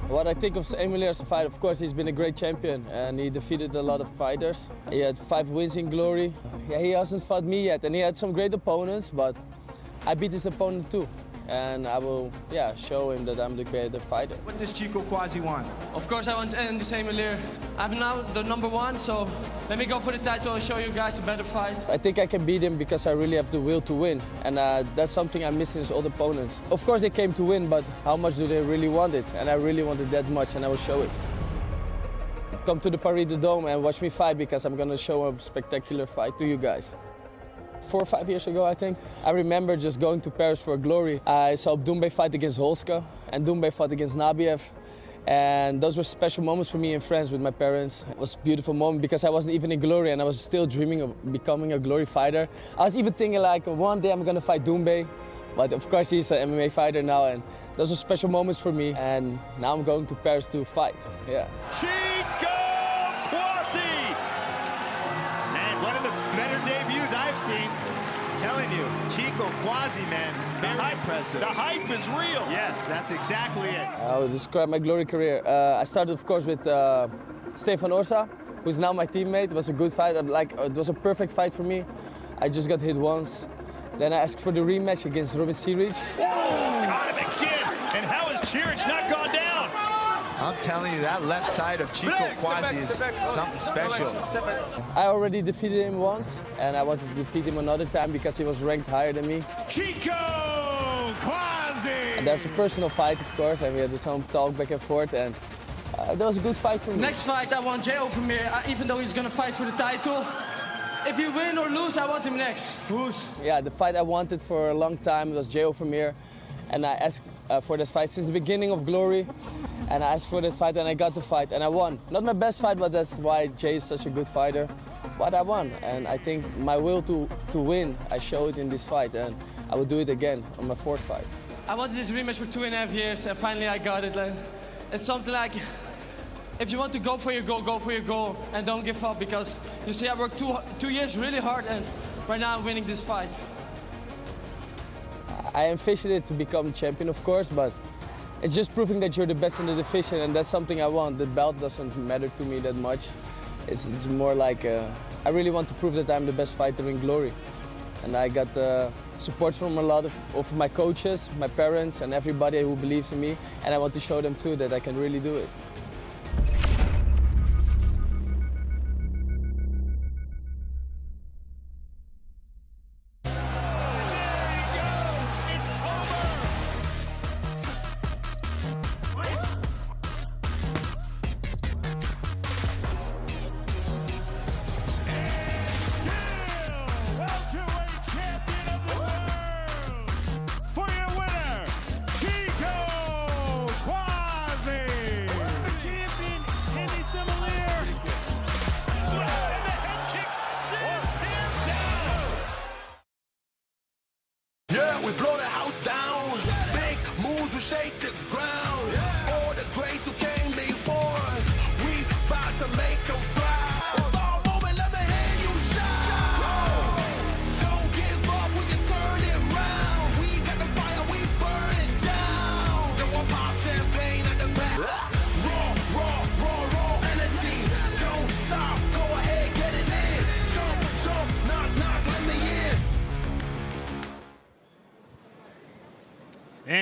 What I think of Ismail as a fighter, of course, he's been a great champion and he defeated a lot of fighters. He had 5 wins in Glory. Yeah, he hasn't fought me yet, and he had some great opponents, but I beat his opponent too. And I will, show him that I'm the greater fighter. What does Chico Kwasi want? Of course, I want Andy Similier. I'm now the #1, so let me go for the title and show you guys a better fight. I think I can beat him because I really have the will to win, and that's something I miss in his old opponents. Of course, they came to win, but how much do they really want it? And I really want it that much, and I will show it. Come to the Paris Dome and watch me fight because I'm gonna show a spectacular fight to you guys. 4 or 5 years ago, I think. I remember just going to Paris for Glory. I saw Doumbé fight against Holska, and Doumbé fought against Nabiev. And those were special moments for me and friends with my parents. It was a beautiful moment because I wasn't even in Glory and I was still dreaming of becoming a Glory fighter. I was even thinking like, one day I'm gonna fight Doumbé. But of course he's an MMA fighter now, and those were special moments for me. And now I'm going to Paris to fight, yeah. Chico Kwasi! Man, one of the better debuts I've seen. I'm telling you, Chico Kwasi, man, very impressive. The hype is real. Yes, that's exactly it. I will describe my Glory career. I started, of course, with Stefan Orsa, who's now my teammate. It was a good fight. It was a perfect fight for me. I just got hit once. Then I asked for the rematch against Robin Ciric. Oh, caught him again. And how has Ciric not gone down? I'm telling you, that left side of Chico Kwasi is something special. I already defeated him once, and I wanted to defeat him another time because he was ranked higher than me. Chico Kwasi! And that's a personal fight, of course, and we had some talk back and forth, and that was a good fight for me. Next fight, I want Jay Overmeer, even though he's gonna fight for the title. If you win or lose, I want him next. Who's? Yeah, the fight I wanted for a long time was Jay Overmeer, and I asked for this fight since the beginning of Glory. And I asked for that fight and I got the fight and I won. Not my best fight, but that's why Jay is such a good fighter. But I won, and I think my will to win, I showed in this fight, and I will do it again on my 4th fight. I wanted this rematch for 2.5 years, and finally I got it. It's something like, if you want to go for your goal, go for your goal, and don't give up, because you see I worked 2 years really hard, and right now I'm winning this fight. I envisioned it to become champion, of course, but it's just proving that you're the best in the division, and that's something I want. The belt doesn't matter to me that much. It's more like I really want to prove that I'm the best fighter in Glory. And I got support from a lot of my coaches, my parents, and everybody who believes in me. And I want to show them too that I can really do it.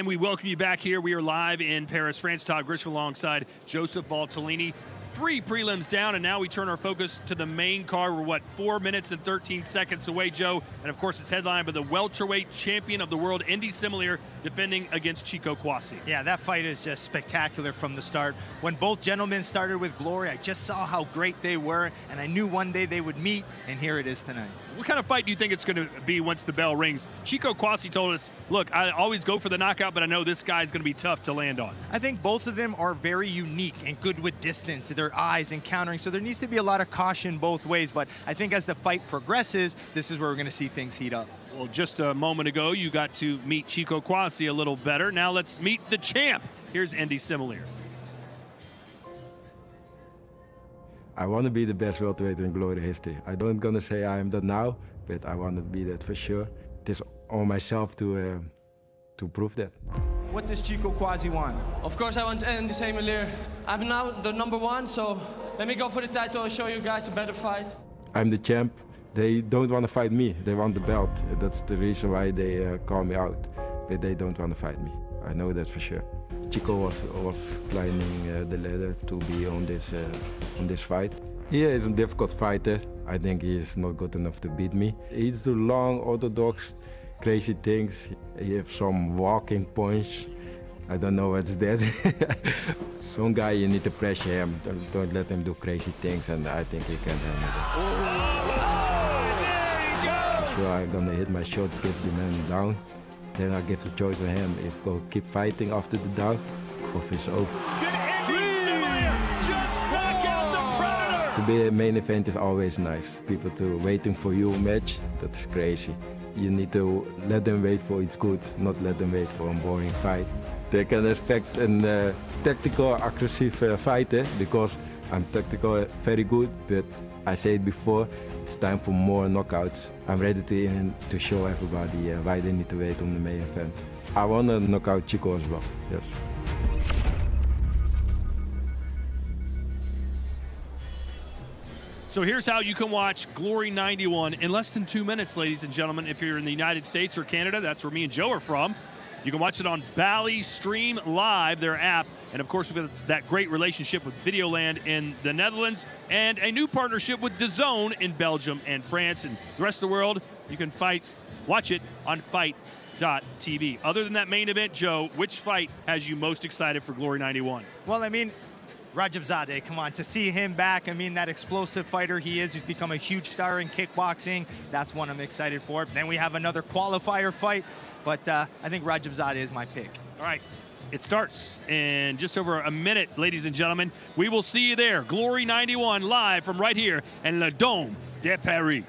And we welcome you back here. We are live in Paris, France. Todd Grisham alongside Joseph Valtellini. 3 prelims down, and now we turn our focus to the main card. We're, 4 minutes and 13 seconds away, Joe? And, of course, it's headlined by the welterweight champion of the world, Indy Similier, defending against Chico Kwasi. Yeah, that fight is just spectacular from the start. When both gentlemen started with glory, I just saw how great they were, and I knew one day they would meet, and here it is tonight. What kind of fight do you think it's going to be once the bell rings? Chico Kwasi told us, look, I always go for the knockout, but I know this guy's going to be tough to land on. I think both of them are very unique and good with distance, their eyes and countering, so there needs to be a lot of caution both ways, but I think as the fight progresses, this is where we're going to see things heat up. Well, just a moment ago, you got to meet Chico Kwasi a little better. Now let's meet the champ. Here's Indy Similier. I want to be the best welterweight in glory history. I don't gonna say I am that now, but I want to be that for sure. It is on myself to prove that. What does Chico Kwasi want? Of course I want Indy Similier. I'm now the #1, so let me go for the title and show you guys a better fight. I'm the champ. They don't want to fight me. They want the belt. That's the reason why they call me out. But they don't want to fight me. I know that for sure. Chico was climbing the ladder to be on this fight. He is a difficult fighter. I think he is not good enough to beat me. He's too long, orthodox, crazy things. He has some walking punch. I don't know what's that. Some guy, you need to pressure him. Don't let him do crazy things, and I think he can handle it. So I'm gonna hit my shot, give the man down. Then I give the choice to him if go keep fighting after the down, or if it's over. Did Indy Similier just knock out the Predator? To be a main event is always nice. People to waiting for you match, that's crazy. You need to let them wait for it's good, not let them wait for a boring fight. They can expect a tactical, aggressive fighter because I'm tactical very good, but I said before, it's time for more knockouts. I'm ready to show everybody why they need to wait on the main event. I want to knock out Chico as well, yes. So here's how you can watch Glory 91 in less than 2 minutes, ladies and gentlemen. If you're in the United States or Canada, that's where me and Joe are from. You can watch it on Bally Stream Live, their app. And, of course, we've got that great relationship with Videoland in the Netherlands and a new partnership with DAZN in Belgium and France. And the rest of the world, you can watch it on fight.tv. Other than that main event, Joe, which fight has you most excited for Glory 91? Well, I mean, Rajabzadeh, come on, to see him back, I mean, that explosive fighter he is, he's become a huge star in kickboxing. That's one I'm excited for. Then we have another qualifier fight, but I think Rajabzadeh is my pick. All right, it starts in just over a minute, ladies and gentlemen. We will see you there. Glory 91 live from right here in Le Dôme de Paris.